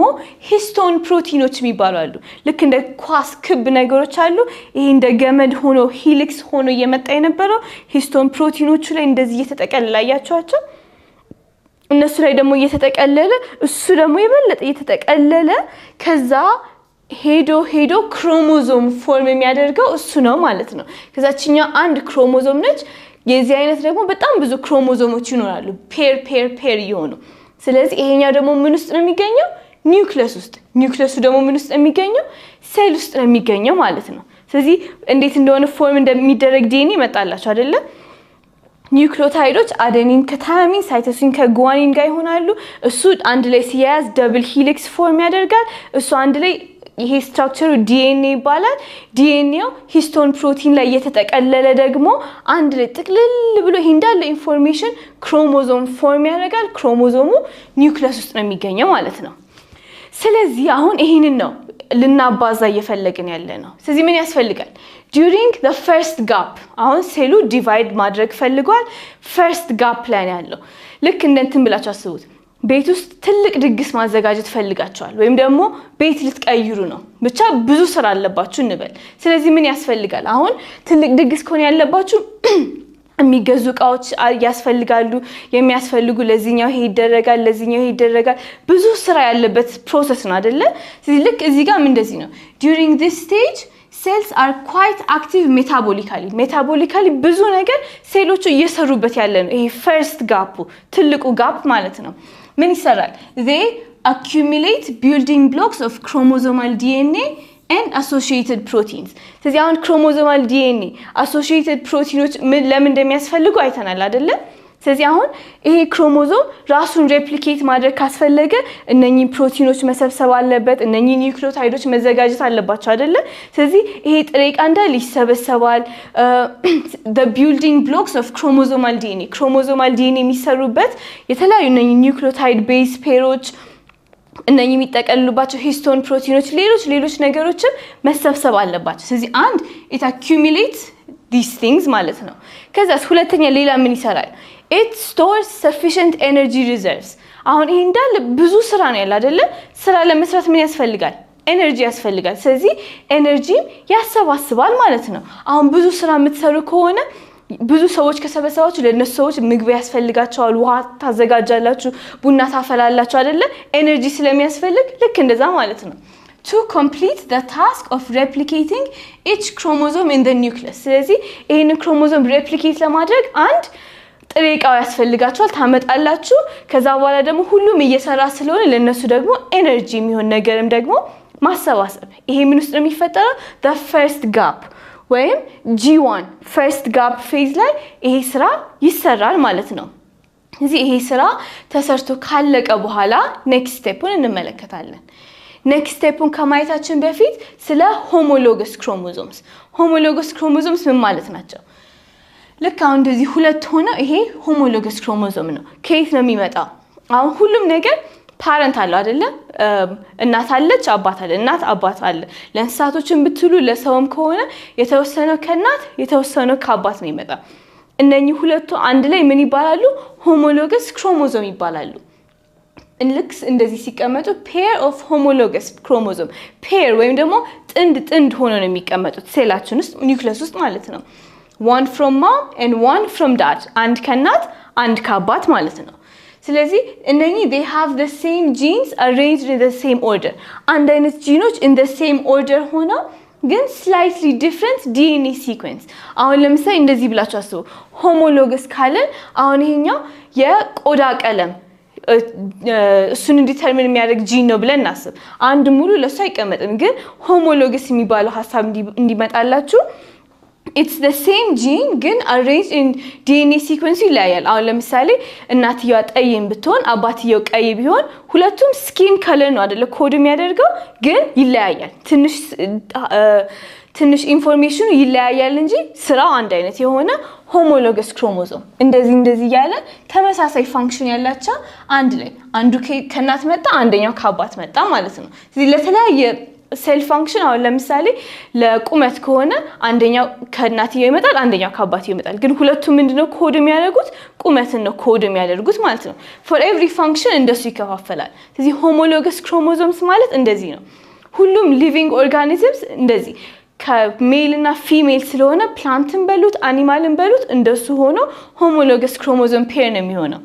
ሂስቶን ፕሮቲኖች የሚባሉ አሉ ልክ እንደ ኳስ ክብ ነገሮች አሉ ይሄ እንደ ገመድ ሆኖ ሄሊክስ ሆኖ እየመጣ የነበረው ሂስቶን ፕሮቲኖቹ ላይ እንደዚህ እየተጠቀለለ ያያችኋቸው እነሱ ላይ ደግሞ እየተጠቀለለ እሱ ደግሞ የበለጠ እየተጠቀለለ ከዛ ሄዶ ክሮሞዞም ፎርም የሚያደርገው እሱ ነው ማለት ነው ከዛችኛ አንድ ክሮሞዞም ነች የዚህ አይነት ደግሞ በጣም ብዙ ክሮሞዞሞች ይኖራሉ ፔር ይሆኑ ስለዚህ ይሄኛው ደግሞ ምን ውስጥ ነው የሚገኘው ኒውክሊየሱ ደግሞ ምን ውስጥ ነው የሚገኘው ሴል ውስጥ ነው የሚገኘው ማለት ነው ስለዚህ እንዴት እንደሆነ ፎርም እንደሚደረግ ዲኤንኤ መጣላችሁ አይደለ ኒውክሊዮታይዶች አዴኒን ከታያሚን ሳይቶሲን ከጉዋኒን ጋር ይሆናሉ እሱ አንድ ላይ ሲያያዝ ደብል ሄሊክስ ፎርም ያደርጋል እሱ አንድ ላይ ይሄ ስትራክቸሩ ዲኤንኤ ይባላል ዲኤንኤው ሂስቶን ፕሮቲን ላይ የተጠቀለለ ደግሞ አንድ ላይ ጥቅልል ብሎ እንዳለ ኢንፎርሜሽን ክሮሞዞም ፎርም ያደርጋል ክሮሞዞሙ ኒውክሊየስ ውስጥ ነው የሚገኘው ማለት ነው ስለዚህ አሁን ይሄንን ነው ልናባዛ እየፈለግን ያለ ነው ስለዚህ ምን ያስፈልጋል during the first gap አሁን ሴሉ ዲቫይድ ማድረግ ፈልጓል first gap ላይ ያለው ልክ እንደንትን ብላችሁ አስቡት ቤት ውስጥ ትልቅ ድግስ ማዘጋጀት ፈልጋቸዋል ወይም ደግሞ ቤት ልትቀይሩ ነው ብቻ ብዙ ስራ አለባችሁ እንበል ስለዚህ ምን ያስፈልጋል አሁን ትልቅ ድግስ ኮን ያለባችሁ የሚገዙ ቃዎች ያስፈልጋሉ የሚያስፈልጉ ለዚህኛው ይሄ ይደረጋል ብዙ ስራ ያለበት ፕሮሰስ ነው አይደለ ስለዚህ ልክ እዚህ ጋር እንደዚህ ነው during this stage cells are quite active metabolically ብዙ ነገር ሴሎቹ እየሰሩበት ያለ ነው ይሄ first gap ትልቁ ጋፕ ማለት ነው ምን ይሰራል they accumulate building blocks of chromosomal DNA and associated proteins ስለዚህ አሁን chromosomal DNA associated proteins ለምን እንደሚያስፈልጉ አይተናል አይደለ ስለዚህ አሁን ይሄ ክሮሞዞም ራሱን ሬፕሊኬት ማድረግ ካስፈለገ እነኚህ ፕሮቲኖች መሰብሰብ አለበት እነኚህ ኒውክሊዮታይዶች መዘጋጀት አለባቸው አይደለ ስለዚህ ይሄ ጥሬ ዕቃ እንዳለ ይሰበሰባል the building blocks of chromosomal DNA የሚሰሩበት የተለያዩ እነኚህ ኒውክሊዮታይድ ቤዝ ፔሮች እነኚህ የሚጠቀልሉባቸው ሂስቶን ፕሮቲኖች ሌሎች ነገሮችን መሰብሰብ አለባቸው ስለዚህ አንድ it accumulates these things ማለት ነው ከዛስ ሁለተኛ ሌላ ምን ይሰራል it stores sufficient energy reserves አሁን ይሄ እንዳለ ብዙ ስራ ነው ያለ አይደለ ስራ ለመስራት ምን ያስፈልጋል ኤነርጂ ያስፈልጋል ስለዚህ ኤነርጂ ያሰባስባል ማለት ነው አሁን ብዙ ስራ የምትሰሩ ከሆነ ብዙ ሰዎች ከሰበሰባችሁ ለነሱ ሰዎች ምግብ ያስፈልጋቸዋል ውሃ ታዘጋጃላችሁ ቡና ታፈላላችሁ አይደለ ኤነርጂ ስለሚያስፈልግ ልክ እንደዛ ማለት ነው to complete the task of replicating each chromosome in the nucleus ስለዚህ ይሄን ክሮሞዞም ሬፕሊኬት ለማድረግ አንድ ጥሬ ዕቃው ያስፈልጋቸዋል ታመጣላችሁ ከዛ በኋላ ደግሞ ሁሉም እየሰራ ስለሆነ ለነሱ ደግሞ ኤነርጂ የሚሆን ነገርም ደግሞ ማሰባሰብ ይሄ ምን ውስጥ ነው የሚፈጠረው the first gap ወይም G1 first gap phase ላይ ይሄ ስራ ይሰራል ማለት ነው ስለዚህ ይሄ ስራ ተሰርቶ ካለቀ በኋላ next step-ን እንመለከታለን next step-ን ከማየታችን በፊት ስለ homologous chromosomes ምን ማለት ናቸው ልክ አሁን እንደዚህ ሁለት ሆነ ይሄ homologous chromosome ነው ከየት ነው የሚመጣው አሁን ሁሉም ነገር ፓረንት አለው አይደለ እናት አለች አባት አለ እናት አባት አለ ለእንስሳቶችም ብትሉ ለሰውም ከሆነ የተወሰነው ከእናት የተወሰነው ከአባት ነው የሚመጣው እነኚህ ሁለቱ አንድ ላይ ምን ይባላሉ homologous chromosome ይባላሉ ልክ እንደዚህ ሲቀመጡ pair of homologous chromosome pair ወይም ደግሞ ጥንድ ሆኖ ነው የሚቀመጡት ሴላችን ውስጥ ኒውክሊየስ ውስጥ ማለት ነው one from mom and one from dad አንድ ከእናት አንድ ከአባት ማለት ነው ስለዚህ እነኚህ they have the same genes arranged in the same order አንድ አይነት ጂኖች in the same order ሆነው ግን slightly different DNA sequence አሁን ለምሳሌ እንደዚህ ብላችሁ አስቡ homologous ካለን አሁን ይሄኛው የቆዳ ቀለም እሱን ዲተርሚን የሚያደርግ ጂን ነው ብለን እናስብ አንድ ሙሉ ለሱ አይቀመጥም ግን homologous የሚባለው ሐሳብ እንዲመጣላችሁ it's the same gene ግን arranged in DNA sequence ይለያያል አሁን ለምሳሌ እናትየዋ ጠይም ብትሆን አባትየው ቀይ ቢሆን ሁለቱም skin color ነው አይደለ ኮድ የሚያደርገው ግን ይለያያል ትንሽ ኢንፎርሜሽኑ ይለያያል እንጂ ስራው አንድ አይነት የሆነ homologous chromosome እንደዚህ ያለ ተመሳሳይ ፋንክሽን ያላቸው አንድ ላይ አንዱ ከእናት መጣ አንደኛው ከአባት መጣ ማለት ነው ስለዚህ ለተለያየ ሴል ፋንክሽን አሁን ለምሳሌ ለቁመት ከሆነ አንደኛው ከእናትየው ይመጣል አንደኛው ከአባትየው ይመጣል ግን ሁለቱም ምንድነው ኮድ የሚያደርጉት ቁመትን ነው ኮድ የሚያደርጉት ማለት ነው for every function እንደሱ ይከፋፈላል ስለዚህ homologous chromosomes ማለት እንደዚህ ነው ሁሉም living organisms እንደዚህ ከሜል እና ፊሜል ስለሆነ ፕላንትን በሉት አኒማልን በሉት እንደሱ ሆኖ homologous chromosome pair ነው የሚሆነው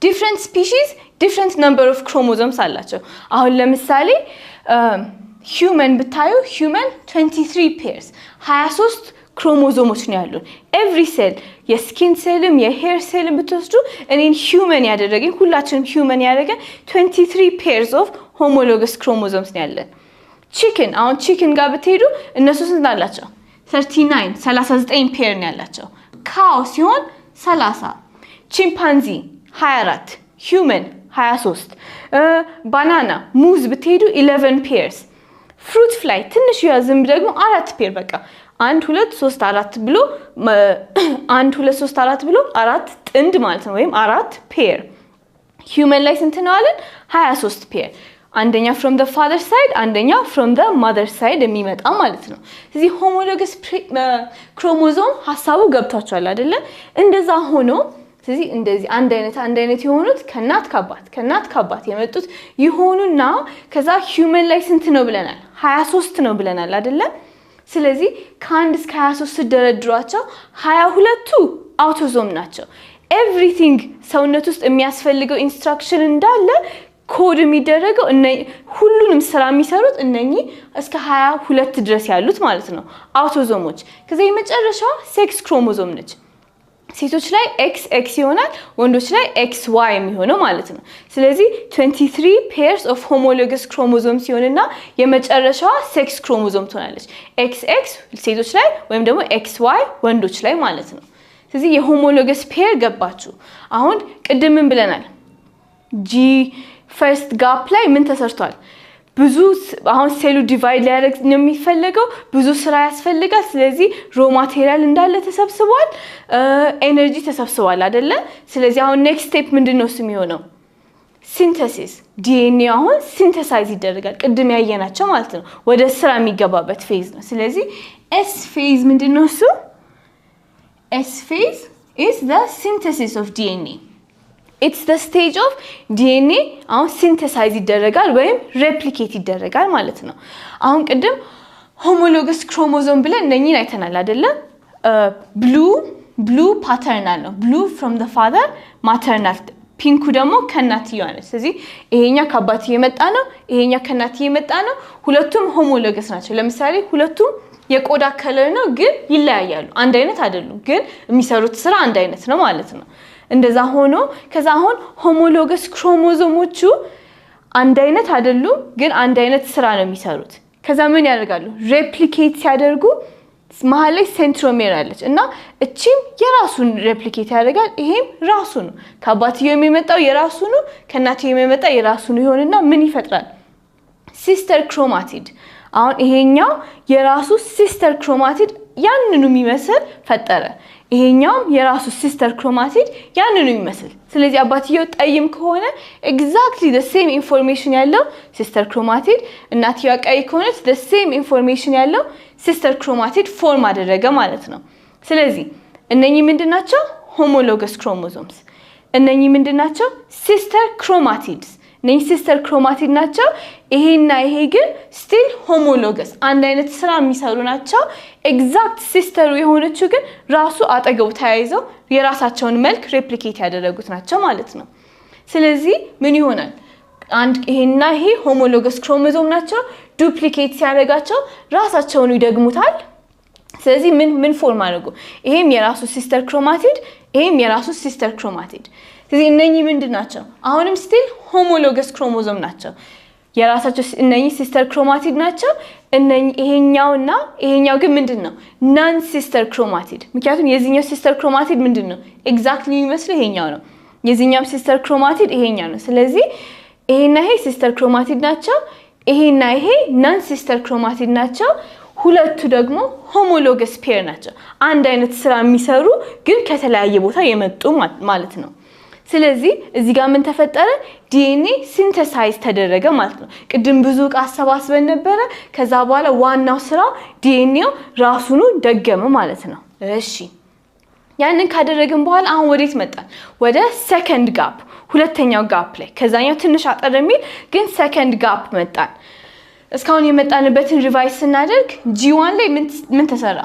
different species different number of chromosomes አላቸው አሁን ለምሳሌ human ብታዩ human 23 pairs 23 ክሮሞዞሞች ነው ያሉት every cell የስኪን ሴልም የሄር ሴልም ብትወስዱ እኔን human ያደረገኝ ሁላችንም human ያደረገ 23 pairs of homologous chromosomes ነው ያለን chicken አሁን chicken ጋር ብትሄዱ እነሱ ስንት አላቸው 39 ፔር ነው ያላቸው cow ሲሆን 30 chimpanzee 24 human 23 banana ሙዝ ብትሄዱ 11 pairs fruit fly ትንሽ ያዝም ደግሞ 4 ፔር በቃ 1 2 3 4 ብሎ 1 2 3 4 ብሎ 4 ጥንድ ማለት ነው ወይም 4 ፔር human ላይ ስንት ነው አለን 23 ፔር አንደኛ from the father side አንደኛ from the mother side የሚመጣ ማለት ነው ስለዚህ homologous chromosome ሐሳቡ ገብታችኋል አይደለ እንደዛ ሆኖ ስለዚህ እንደዚህ አንድ አይነት የሆኑት ከናት ከአባት የመጡት ይሆኑና ከዛ human ላይ ስንት ነው ብለናል 23 ነው ብለናል አይደለ ስለዚህ ከአንድ እስከ 23 ደረድሯቸው 22ቱ አውቶዞም ናቸው everything ሰውነት ውስጥ የሚያስፈልገው ኢንስትራክሽን እንዳለ ኮድ የሚደረገው ሁሉንም ስራ የሚሰሩት እነኚህ እስከ 22 ድረስ ያሉት ማለት ነው አውቶዞሞች ከዛ የመጨረሻው ሴክስ ክሮሞዞም ነች ሴቶች ላይ XX ይሆናል ወንዶች ላይ XY የሚሆነው ማለት ነው ስለዚህ 23 pairs of homologous chromosomes ይሆንና የመጨረሻዋ ሴክስ ክሮሞዞም ትሆናለች XX ሴቶች ላይ ወይም ደግሞ XY ወንዶች ላይ ማለት ነው ስለዚህ የሆሞሎገስ ፔር ገባችሁ አሁን ቅድም ምን ብለናል G first gap ላይ ምን ተሰርቷል ብዙ አሁን ሴሉ ዲቫይድ ሊያደርግ ነው የሚፈልገው ብዙ ስራ ያስፈልጋል ስለዚህ ሮ ማቴሪያል እንዳለ ተሰብስቧል ኤነርጂ ተሰብስቧል አይደለ ስለዚህ አሁን ኔክስት ስቴፕ ምንድነው የሚሆነው ሲንተሲስ ዲኤንኤ አሁን ሲንተሳይዝ ይደረጋል ቅድም ያየናቸው ማለት ነው ወደ ስራ የሚገባበት ፌዝ ነው ስለዚህ ኤስ ፌዝ ምንድነው እሱ ኤስ ፌዝ is the synthesis of DNA it's the stage of DNA አሁን ሲንተሳይዝ ይደረጋል ወይም ሬፕሊኬት ይደረጋል ማለት ነው አሁን ቅድም homologous chromosome ብለን እነኚህን አይተናል አይደለ blue paternal ነው blue from the father maternal ፒንኩ ደግሞ ከናትየው ነው ስለዚህ ይሄኛ ከአባትየው የመጣ ነው ይሄኛ ከናትየው የመጣ ነው ሁለቱም homologous ናቸው ለምሳሌ ሁለቱም የቆዳ ከለር ነው ግን ይለያያሉ አንድ አይነት አይደሉም ግን የሚሰሩት ስራ አንድ አይነት ነው ማለት ነው እንደዛ ሆኖ ከዛ አሁን homologous chromosomeዎቹ አንድ አይነት አይደሉም ግን አንድ አይነት ስራ ነው የሚሰሩት ከዛ ምን ያደርጋሉ ሬፕሊኬት ሲያደርጉ መሃል ላይ ሴንትሮሜር አለች እና እቺም የራሱን ሬፕሊኬት ያደርጋል ይሄም ራሱ ነው ከአባትየው የሚመጣው የራሱ ነው ከናትየው የሚመጣው የራሱ ነው ይሆንና ምን ይፈጥራል ሲስተር ክሮማቲድ አሁን ይሄኛው የራሱ ሲስተር ክሮማቲድ ያንኑ የሚመስል ፈጠረ ይሄኛው የራሱ ሲስተር ክሮማቲድ ያንኑ የሚመስል ስለዚህ አባትየው ጠይም ከሆነ exactly the same information ያለው ሲስተር ክሮማቲድ እናትየው ቀይ ከሆነች the same information ያለው ሲስተር ክሮማቲድ ፎርም አደረገ ማለት ነው ስለዚህ እነኚህ ምንድናቸው homologous chromosomes እነኚህ ምንድናቸው sister chromatids እነኚህ sister chromatids ናቸው ይሄና ይሄ ግን still homologous አንድ አይነት ስራ የሚሰሩ ናቸው exact sister የሆነችው ግን ራሱ አጠገው ተያይዘው የራሳቸውን መልክ ሬፕሊኬት ያደረጉት ናቸው ማለት ነው ስለዚህ ምን ይሆናል አንድ ይሄና ይሄ ሆሞሎገስ ክሮሞዞም ናቸው ዱፕሊኬት ሲያደርጋቸው ራሳቸውን ይደግሙታል ስለዚህ ምን ፎርም አድርጉ ይሄም የራሱ ሲስተር ክሮማቲድ ይሄም የራሱ ሲስተር ክሮማቲድ ስለዚህ እነኚህ ምንድናቸው አሁንም ስቲል ሆሞሎገስ ክሮሞዞም ናቸው የራሳቸው እነኚህ ሲስተር ክሮማቲድ ናቸው እነኚህ ይሄኛውና ይሄኛው ግን ምንድነው ናን ሲስተር ክሮማቲድ ምክንያቱም የዚህኛው ሲስተር ክሮማቲድ ምንድነው ኤግዛክትሊ የሚመስለው ይሄኛው ነው የዚህኛው ሲስተር ክሮማቲድ ይሄኛው ነው ስለዚህ ይሄና ይሄ ሲስተር ክሮማቲድ ናቸው ይሄና ይሄ ናን ሲስተር ክሮማቲድ ናቸው ሁለቱ ደግሞ ሆሞሎገስ ፔር ናቸው አንድ አይነት ስራ የሚሰሩ ግን ከተለያየ ቦታ የመጡ ማለት ነው ስለዚህ እዚህ ጋር ምን ተፈጠረ ዲኤንኤ ሲንተሳይዝ ተደረገ ማለት ነው ቅድም ብዙ አሰባስበን ነበር ከዛ በኋላ ዋናው ስራ ዲኤንኤው ራሱን ደገመ ማለት ነው እሺ ያንን ካደረግን በኋላ አሁን ወዴት መጣን ወደ ሰከንድ ጋፕ ሁለተኛው ጋፕ ላይ ከዛኛው ትንሽ አጠር የሚል ግን ሰከንድ ጋፕ መጣን እስካሁን የመጣንበትን ሪቫይዝ ስናደርግ G1 ላይ ምን ተሰራ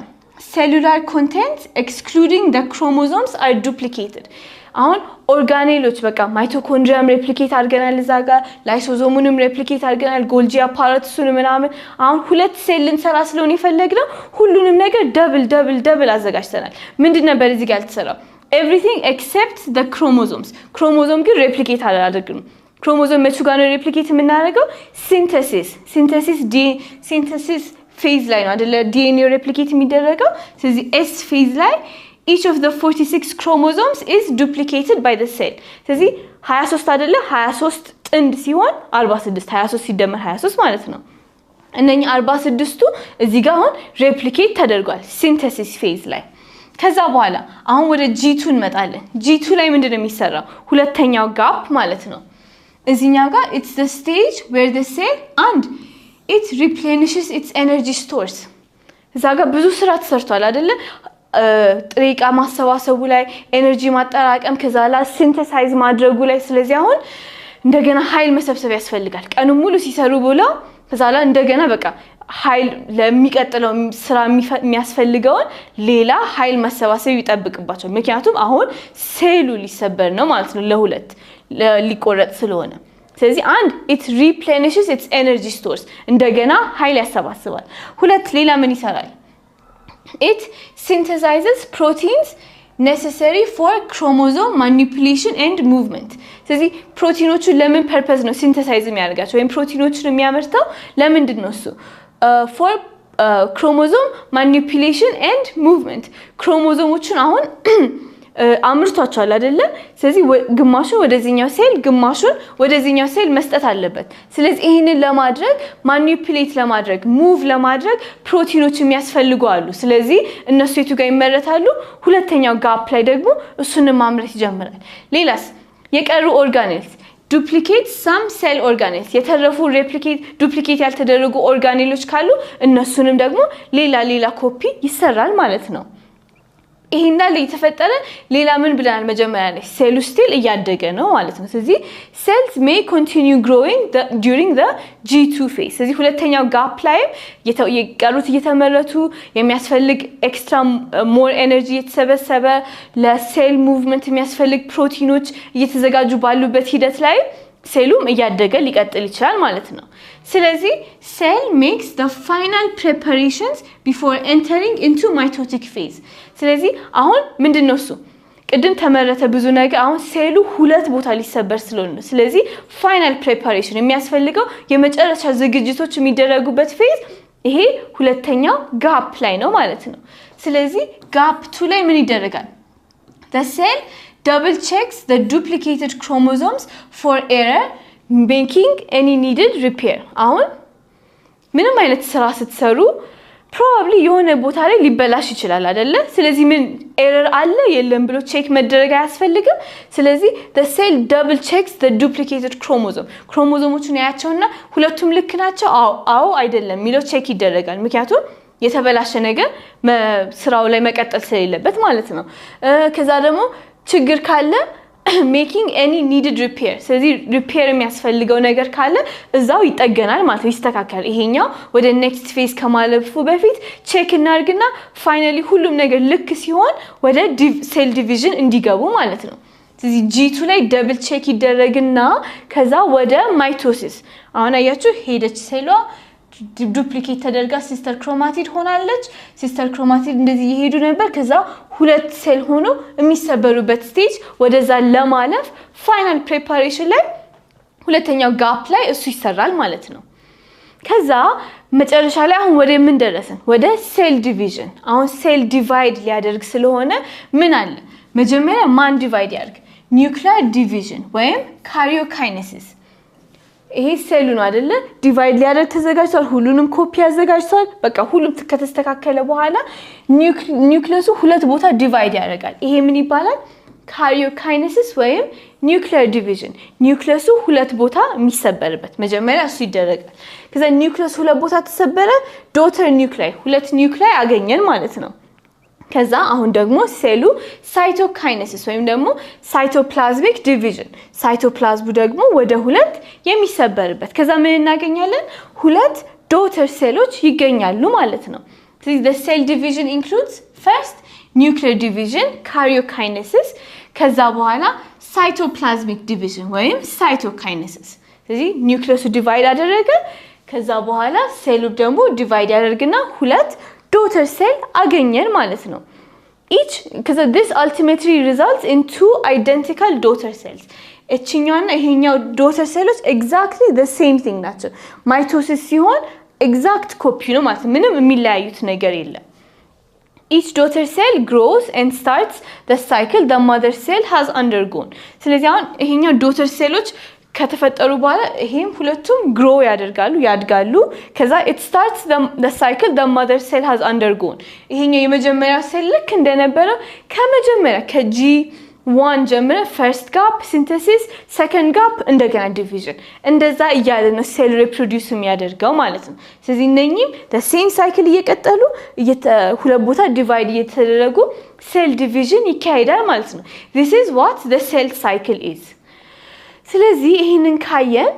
cellular contents excluding the chromosomes are duplicated አሁን ኦርጋኔሎች በቃ ማይቶኮንድሪያም ሬፕሊኬት አድርገናል እዛ ጋር ላይሶዞሙንም ሬፕሊኬት አድርገናል ጎልጂ አፓራቱስን ምናምን አሁን ሁለት ሴል ልንሰራ ስለሆነ የፈለግነው ሁሉንም ነገር ደብል አዘጋጅተናል ምንድነው ነበር እዚህ ጋር ተሰራው everything except the chromosomes chromosome ግን ሬፕሊኬት አላደረግንም chromosome መቹ ጋር ነው ሬፕሊኬት የምናደርገው synthesis phase ላይ ነው አይደለ DNA ሬፕሊኬት የሚደረገው ስለዚህ S phase ላይ each of the 46 chromosomes is duplicated by the cell ስለዚህ 23 አይደለ 23 ጥንድ ሲሆን 46 23 ሲደመር 23 ማለት ነው እነኚህ 46ቱ እዚህ ጋር አሁን ሬፕሊኬት ተደርጓል synthesis phase ላይ ከዛ በኋላ አሁን ወደ G2 እንመጣለን G2 ላይ ምንድነው የሚሰራው ሁለተኛው ጋፕ ማለት ነው እዚህኛው ጋር it's the stage where the cell and it replenishes its energy stores እዛ ጋር ብዙ ስራ ተሰርቷል አይደለ ጥሬቃ ማሰባሰቡ ላይ ኤነርጂ ማጠራቀም ከዛላ ሲንተሳይዝ ማድረጉ ላይ ስለዚህ አሁን እንደገና ኃይል መሰብሰብ ያስፈልጋል ቀኑ ሙሉ ሲሰሩ ብለው ከዛላ እንደገና በቃ ኃይል ለሚቀጥለው ስራ የሚያስፈልገው ሌላ ኃይል መሰባሰብ ይጠብቅባቸው ምክንያቱም አሁን ሴሉ ሊሰበር ነው ማለት ነው ለሁለት ሊቆረጥ ስለሆነ ስለዚህ አንድ it replenishes its energy stores እንደገና ኃይል ያሰባስባል ሁለት ሌላ ምን ይሰራል it synthesizes proteins necessary for chromosome manipulation and movement ስለዚህ ፕሮቲኖቹ ለምን ፐርፐዝ ነው ሲንተሳይዝ የሚያደርጋቸው ወይም ፕሮቲኖቹን የሚያመርተው ለምንድን ነው እሱ for chromosome manipulation and movement ክሮሞዞሞቹን አሁን አምርቷቸዋል አይደለ ስለዚህ ግማሹን ወደዚህኛው ሴል ግማሹን ወደዚህኛው ሴል መስጠት አለበት ስለዚህ ይሄንን ለማድረግ ማኒፑሌት ለማድረግ ሙቭ ለማድረግ ፕሮቲኖች የሚያስፈልጉ አሉ ስለዚህ እነሱ የቱ ጋር ይመረታሉ ሁለተኛው ጋፕ ላይ ደግሞ እሱን ማምረት ይጀምራል ሌላስ የቀሩ ኦርጋኔልስ duplicate some cell organelles የተረፉ ዱፕሊኬት ያልተደረጉ ኦርጋኔሎች ካሉ እነሱንም ደግሞ ሌላ ኮፒ ይሰራል ማለት ነው ይሄና ለተፈጠረ ሌላ ምን ብለናል መጀመሪያ ላይ ሴሉ ስቲል እያደገ ነው ማለት ነው ስለዚህ cells may continue growing during the G2 phase ስለዚህ ሁለተኛው ጋፕ ላይ የቀሩት እየተመረቱ የሚያስፈልግ ኤክስትራ ሞር ኤነርጂ የተሰበሰበ ለሴል ሙቭመንት የሚያስፈልግ ፕሮቲኖች እየተዘጋጁ ባሉበት ሂደት ላይ ሴሉም እያደገ ሊቀጥል ይችላል ማለት ነው ስለዚህ cell makes the final preparations before entering into mitotic phase ስለዚህ አሁን ምንድነው እሱ ቅድም ተመረተ ብዙ ነገር አሁን ሴሉ ሁለት ቦታ ሊሰበር ስለሆነ ስለዚህ ፋይናል ፕሪፓሬሽን የሚያስፈልገው የመጨረሻ ዝግጅቶች የሚደረጉበት ፌዝ ይሄ ሁለተኛው ጋፕ ላይ ነው ማለት ነው ስለዚህ ጋፕ 2 ላይ ምን ይደረጋል the cell double checks the duplicated chromosomes for error making any needed repair አሁን ምንም አይነት ስራ ስትሰሩ probably የሆነ ቦታ ላይ ሊበላሽ ይችላል አይደለ ስለዚህ ምን ኤረር አለ የለም ብሎ ቼክ መደረግ ያስፈልጋል ስለዚህ the cell double checks the duplicated chromosome ክሮሞዞሞቹን ያያቸውና ሁለቱም ልክ ናቸው አዎ አይደለም ሚለው ቼክ ይደረጋል ምክንያቱም የተበላሸ ነገር ስራው ላይ መቀጠል ስለሌለበት ማለት ነው ከዛ ደግሞ ችግር ካለ making any needed repair ስለዚህ ሪፔር የሚያስፈልገው ነገር ካለ እዛው ይጠገናል ማለት ነው ይስተካከላል ይሄኛው ወደ ኔክስት ፌዝ ከማለፉ በፊት ቼክ እናርግና ፋይናሊ ሁሉም ነገር ልክ ሲሆን ወደ ሴል ዲቪዥን እንዲገቡ ማለት ነው ስለዚህ G2 ላይ ደብል ቼክ ይደረግና ከዛ ወደ ማይቶሲስ አሁን አያችሁ ሄደች ሴሏ ዱፕሊኬት ተደርጋ ሲስተር ክሮማቲድ ሆናለች ሲስተር ክሮማቲድ እንደዚህ ይሄዱ ነበር ከዛ ሁለት ሴል ሆኖ የሚሰበሩበት ስቴጅ ወደዛ ለማለፍ ፋይናል ፕሪፓሬሽን ላይ ሁለተኛው ጋፕ ላይ እሱ ይሰራል ማለት ነው ከዛ መጨረሻ ላይ አሁን ወደ ምን ደረሰን ወደ ሴል ዲቪዥን አሁን ሴል ዲቫይድ ሊያደርግ ስለሆነ ምን አለ መጀመሪያ ማን ዲቫይድ ያርግ ኒውክሊየር ዲቪዥን ወይም ካሪዮካይኔሲስ ይሄ ሴሉ ነው አይደለ ዲቫይድ ሊያደርግ ተዘጋጅቷል ሁሉንም ኮፒ ያዘጋጅቷል በቃ ሁሉም ከተስተካከለ በኋላ ኒውክሊየሱ ሁለት ቦታ ዲቫይድ ያደርጋል ይሄ ምን ይባላል ካሪዮካይኔሲስ ወይም ኒውክሊየር ዲቪዥን ኒውክሊየሱ ሁለት ቦታ የሚሰበርበት መጀመሪያ እሱ ይደረጋል ከዛ ኒውክሊየሱ ሁለት ቦታ ተሰበረ ዶተር ኒውክሊየር ሁለት ኒውክሊየር አገኘን ማለት ነው ከዛ አሁን ደግሞ ሴሉ ሳይቶካይኔሲስ ወይም ደግሞ ሳይቶፕላዝሚክ ዲቪዥን ሳይቶፕላዝሙ ደግሞ ወደ ሁለት የሚሰበርበት ከዛ ምን እናገኛለን ሁለት ዶተር ሴሎች ይገኛሉ ማለት ነው ስለዚህ the cell division includes first nuclear division karyokinesis ከዛ በኋላ cytoplasmic division ወይም cytokinesis ስለዚህ ኒውክሊየሱ ዲቫይድ አደረገ ከዛ በኋላ ሴሉ ደግሞ ዲቫይድ ያደርግና ሁለት daughter cell አገኘን ማለት ነው each because this ultimately results in two identical daughter cells እቺኛውና ይሄኛው daughter cells exactly the same thing ናቸው mitosis ሲሆን exact copy ነው ማለት ምንም የሚለያዩት ነገር የለም each daughter cell grows and starts the cycle the mother cell has undergone ስለዚህ አሁን ይሄኛው daughter cells ከተፈጠሩ በኋላ ይሄም ሁለቱም grow ያድጋሉ ከዛ it starts the cycle the mother cell has undergone ይሄኛው የመጀመሪያው ሴል ልክ እንደነበረ ከመጀመሪያ ከG1 ጀምረ first gap synthesis second gap እንደገና division እንደዛ እያለ ነው ሴል reproduce የሚያደርገው ማለት ነው ስለዚህ እነኚህም the same cycle እየቀጠሉ ሁለት ቦታ divide እየተደረጉ cell division ይካሄዳል ማለት ነው this is what the cell cycle is ስለዚህ ይሄንን ካየን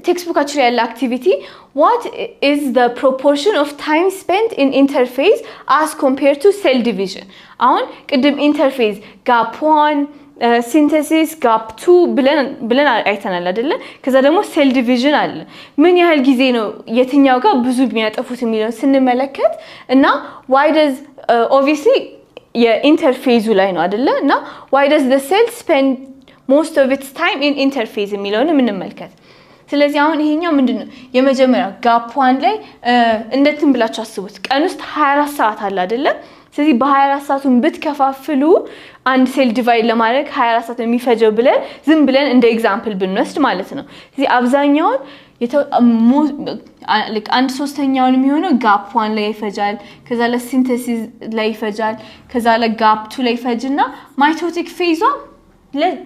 ቴክስቡካችን ያለ activity what is the proportion of time spent in interphase as compared to cell division አሁን ቅድም interphase gap 1 synthesis gap 2 ብለን አይተናል አይደለ ከዛ ደግሞ cell division አለ ምን ያህል ጊዜ ነው የትኛው ጋር ብዙ የሚያጠፉት የሚለው ስንመለከት እና why does obviously የኢንተርፌዙ ላይ ነው አይደለ እና why does the cell spend most of its time in interphase የሚለውን እንመልከት ስለዚህ አሁን ይሄኛው ምንድነው የመጀመሪያው ጋፕ 1 ላይ እንደትን ብላችሁ አስቡት ቀን ውስጥ 24 ሰዓት አለ አይደለ ስለዚህ በ24 ሰዓቱን ብትከፋፍሉ አንድ ሴል ዲቫይድ ለማድረግ 24 ሰዓት የሚፈጀው ብለን ዝም ብለን እንደ ኤግዛምፕል ብንወስድ ማለት ነው ስለዚህ አብዛኛውን አንድ ሶስተኛውን የሚሆነው ጋፕ 1 ላይ ይፈጃል ከዛ ለሲንተሲስ ላይ ይፈጃል ከዛ ለጋፕ 2 ላይ ይፈጅና ማይቶቲክ ፌዟ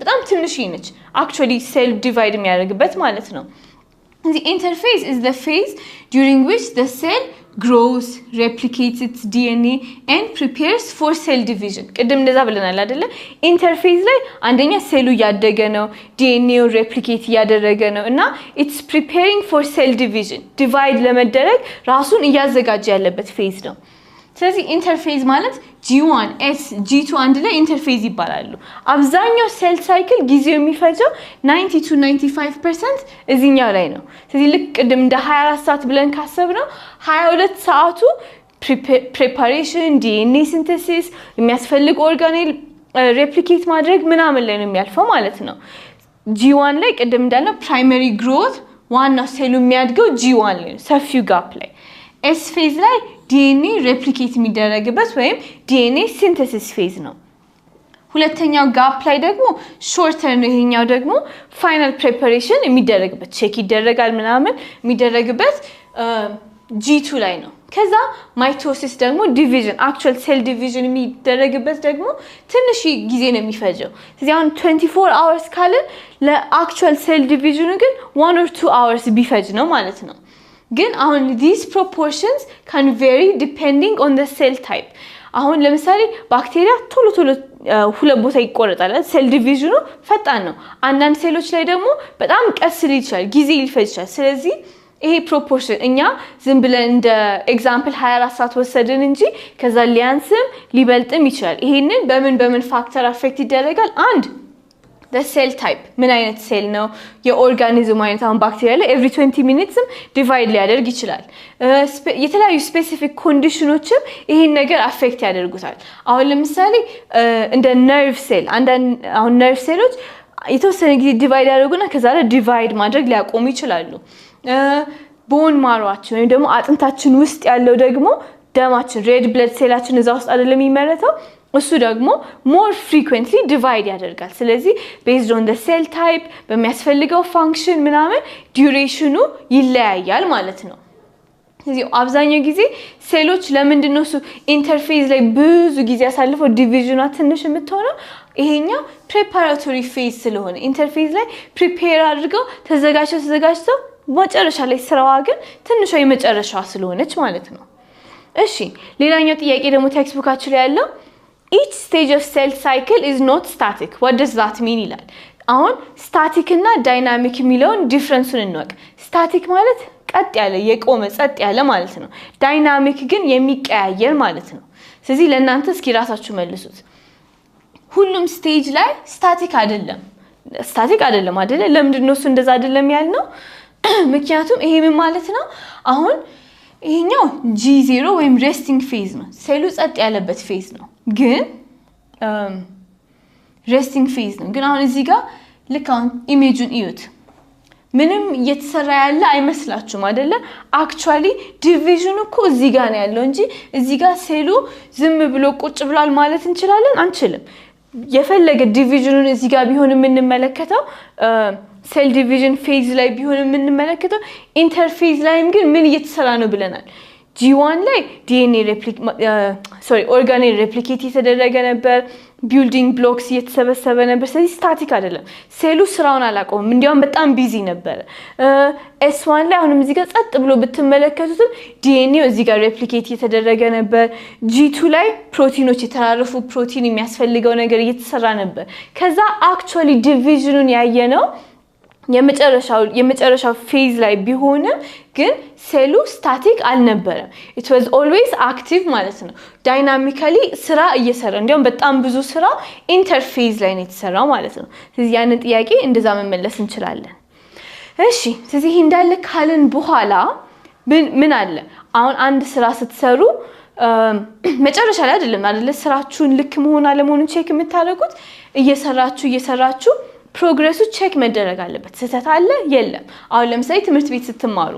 በጣም ትንሽ ነች actually cell divide የሚያደርግበት ማለት ነው the interphase is the phase during which the cell grows replicates its DNA and prepares for cell division ቅድም እንደዛ ብለናል አይደለ interphase ላይ አንደኛ ሴሉ ያደገ ነው DNA replicate ያደረገ ነው እና it's preparing for cell division divide ለመደረግ ራሱን እያዘጋጀ ያለበት ፌዝ ነው ስለዚህ ኢንተርፌዝ ማለት G1 S G2 አንድ ላይ ኢንተርፌዝ ይባላሉ አብዛኛው ሴል ሳይክል ጊዜው የሚፈጀው 90 to 95% እዚህኛው ላይ ነው ስለዚህ ልክ ቅድም እንደ 24 ሰዓት ብለን ካሰብነው 22 ሰዓቱ preparation DNA synthesis የሚያስፈልግ ኦርጋኔል ሬፕሊኬት ማድረግ ምናምን ላይ ነው የሚያልፈው ማለት ነው G1 ላይ ቅድም እንዳልነው primary growth ዋናው ሴሉ የሚያድገው G1 ላይ ነው ሰፊው ጋፕ ላይ S phase ላይ DNA replicate የሚደረግበት ወይም DNA synthesis phase ነው ሁለተኛው ጋፕ ላይ ደግሞ shorter ነው ይሄኛው ደግሞ final preparation የሚደረግበት ቼክ ይደረጋል ምናምን የሚደረግበት G2 ላይ ነው ከዛ ማይቶሲስ ደግሞ division actual cell division የሚደረግበት ደግሞ ትንሽ ጊዜ ነው የሚፈጀው ስለዚህ አሁን 24 hours ካለ ለአክቹዋል cell division ግን 1 or 2 hours ቢፈጅ ነው ማለት ነው ግን አሁን these proportions can vary depending on the cell type አሁን ለምሳሌ ባክቴሪያ ቶሎ ሁለት ቦታ ይቆረጣል ሴል ዲቪዥኑ ፈጣን ነው አንዳንድ ሴሎች ላይ ደግሞ በጣም ቀስ ሊል ይችላል ጊዜ ሊፈጅ ይችላል ስለዚህ ይሄ ፕሮፖርሽን እኛ ዝም ብለን እንደ ኤግዛምፕል 24 ሰዓት ወሰድን እንጂ ከዛ ሊያንስም ሊበልጥም ይችላል ይሄንን በምን ፋክተር አፌክት ይደረጋል አንድ the cell type ምን አይነት ሴል ነው የኦርጋኒዝም አይነት አሁን ባክቴሪያ ላይ every 20 minutes ዲቫይድ ሊያደርግ ይችላል የተለያዩ ስፔሲፊክ ኮንዲሽኖችም ይሄን ነገር አፌክት ያደርጉታል አሁን ለምሳሌ እንደ ነርቭ ሴል አሁን ነርቭ ሴሎች የተወሰነ ጊዜ ዲቫይድ ያደርጉና ከዛ ላይ ዲቫይድ ማድረግ ሊያቆሙ ይችላሉ ቦን ማሯችን ወይም ደግሞ አጥንታችን ውስጥ ያለው ደግሞ ደማችን ሬድ ብለድ ሴላችን እዛ ውስጥ አይደለም የሚመረተው እሱ ደግሞ more frequently divide ያደርጋል ስለዚህ based on the cell type በሚያስፈልገው function ምናምን ዱሬሽኑ ይለያያል ማለት ነው ስለዚህ አብዛኛው ጊዜ ሴሎች ለምንድን ነው ኢንተርፌዝ ላይ ብዙ ጊዜ ያሳልፈው ዲቪዥኗ ትንሽ የምትሆነው ይሄኛው ፕሪፓራቶሪ ፌዝ ስለሆነ ኢንተርፌዝ ላይ ፕሪፔር አድርገው ተዘጋጅተው መጨረሻ ላይ ስራዋ ግን ትንሿ የመጨረሻዋ ስለሆነች ማለት ነው እሺ ሌላኛው ጥያቄ ደግሞ ቴክስት ቡካችን ላይ ያለው each stage of cell cycle is not static what does that mean ይላል አሁን ስታቲክ እና ዳይናሚክ የሚለውን ዲፈረንሱን እንወቅ ስታቲክ ማለት ቀጥ ያለ የቆመ ጸጥ ያለ ማለት ነው ዳይናሚክ ግን የሚቀያየር ማለት ነው ስለዚህ ለእናንተ እስኪ ራሳችሁ መልሱት ሁሉም ስቴጅ ላይ ስታቲክ አይደለም አይደለ ለምንድን ነው እንደዛ አይደለም ያልነው ምክንያቱም ይሄ ምን ማለት ነው አሁን ይሄኛው G0 ወይም ሬስቲንግ ፌዝ ነው ሴሉ ጸጥ ያለበት ፌዝ ነው ግን ሬስቲንግ ፌዝ ነው ግን አሁን እዚህ ጋር ልክ አሁን ኢሜጁን እዩት ምንም እየተሰራ ያለ አይመስላችሁም አይደለ አክቹአሊ ዲቪዥኑ እኮ እዚህ ጋር ነው ያለው እንጂ እዚህ ጋር ሴሉ ዝም ብሎ ቁጭ ብሏል ማለት እንችላለን አንችልም የፈለገ ዲቪዥኑን እዚህ ጋር ቢሆን የምንመለከተው ሴል ዲቪዥን ፌዝ ላይ ቢሆን የምንመለከተው ኢንተርፌዝ ላይም ግን ምን እየተሰራ ነው ብለናል G1 ላይ DNA ኦርጋኔል ሬፕሊኬት የተደረገ ነበር ቢልዲንግ ብሎክስ እየተሰበሰበ ነበር ስለዚህ ስታቲክ አይደለም ሴሉ ስራውን አላቆመም እንዲያውም በጣም ቢዚ ነበር S1 ላይ አሁንም እዚህ ጋር ጸጥ ብሎ ብትመለከቱት DNA እዚህ ጋር ሬፕሊኬት የተደረገ ነበር G2 ላይ ፕሮቲኖች የተራረፉ ፕሮቲን የሚያስፈልገው ነገር እየተሰራ ነበር ከዛ አክቹአሊ ዲቪዥኑን ያየነው የመጨረሻው ፌዝ ላይ ቢሆንም ግን ሴሉ ስታቲክ አልነበረም it was always active ማለት ነው ዳይናሚካሊ ስራ እየሰራ እንዲያውም በጣም ብዙ ስራ ኢንተርፌዝ ላይ ነው የተሰራው ማለት ነው ስለዚህ ያንን ጥያቄ እንደዛ መመለስ እንችላለን እሺ ስለዚህ እንዳለ ካልን በኋላ ምን አለ አሁን አንድ ስራ ስትሰሩ መጨረሻ ላይ አይደለም ስራችሁን ልክ መሆን አለመሆኑን ቼክ የምታደርጉት እየሰራችሁ ፕሮግሬሱ ቼክ መደረግ አለበት ስህተት አለ የለም አሁን ለምሳሌ ትምህርት ቤት ስትማሩ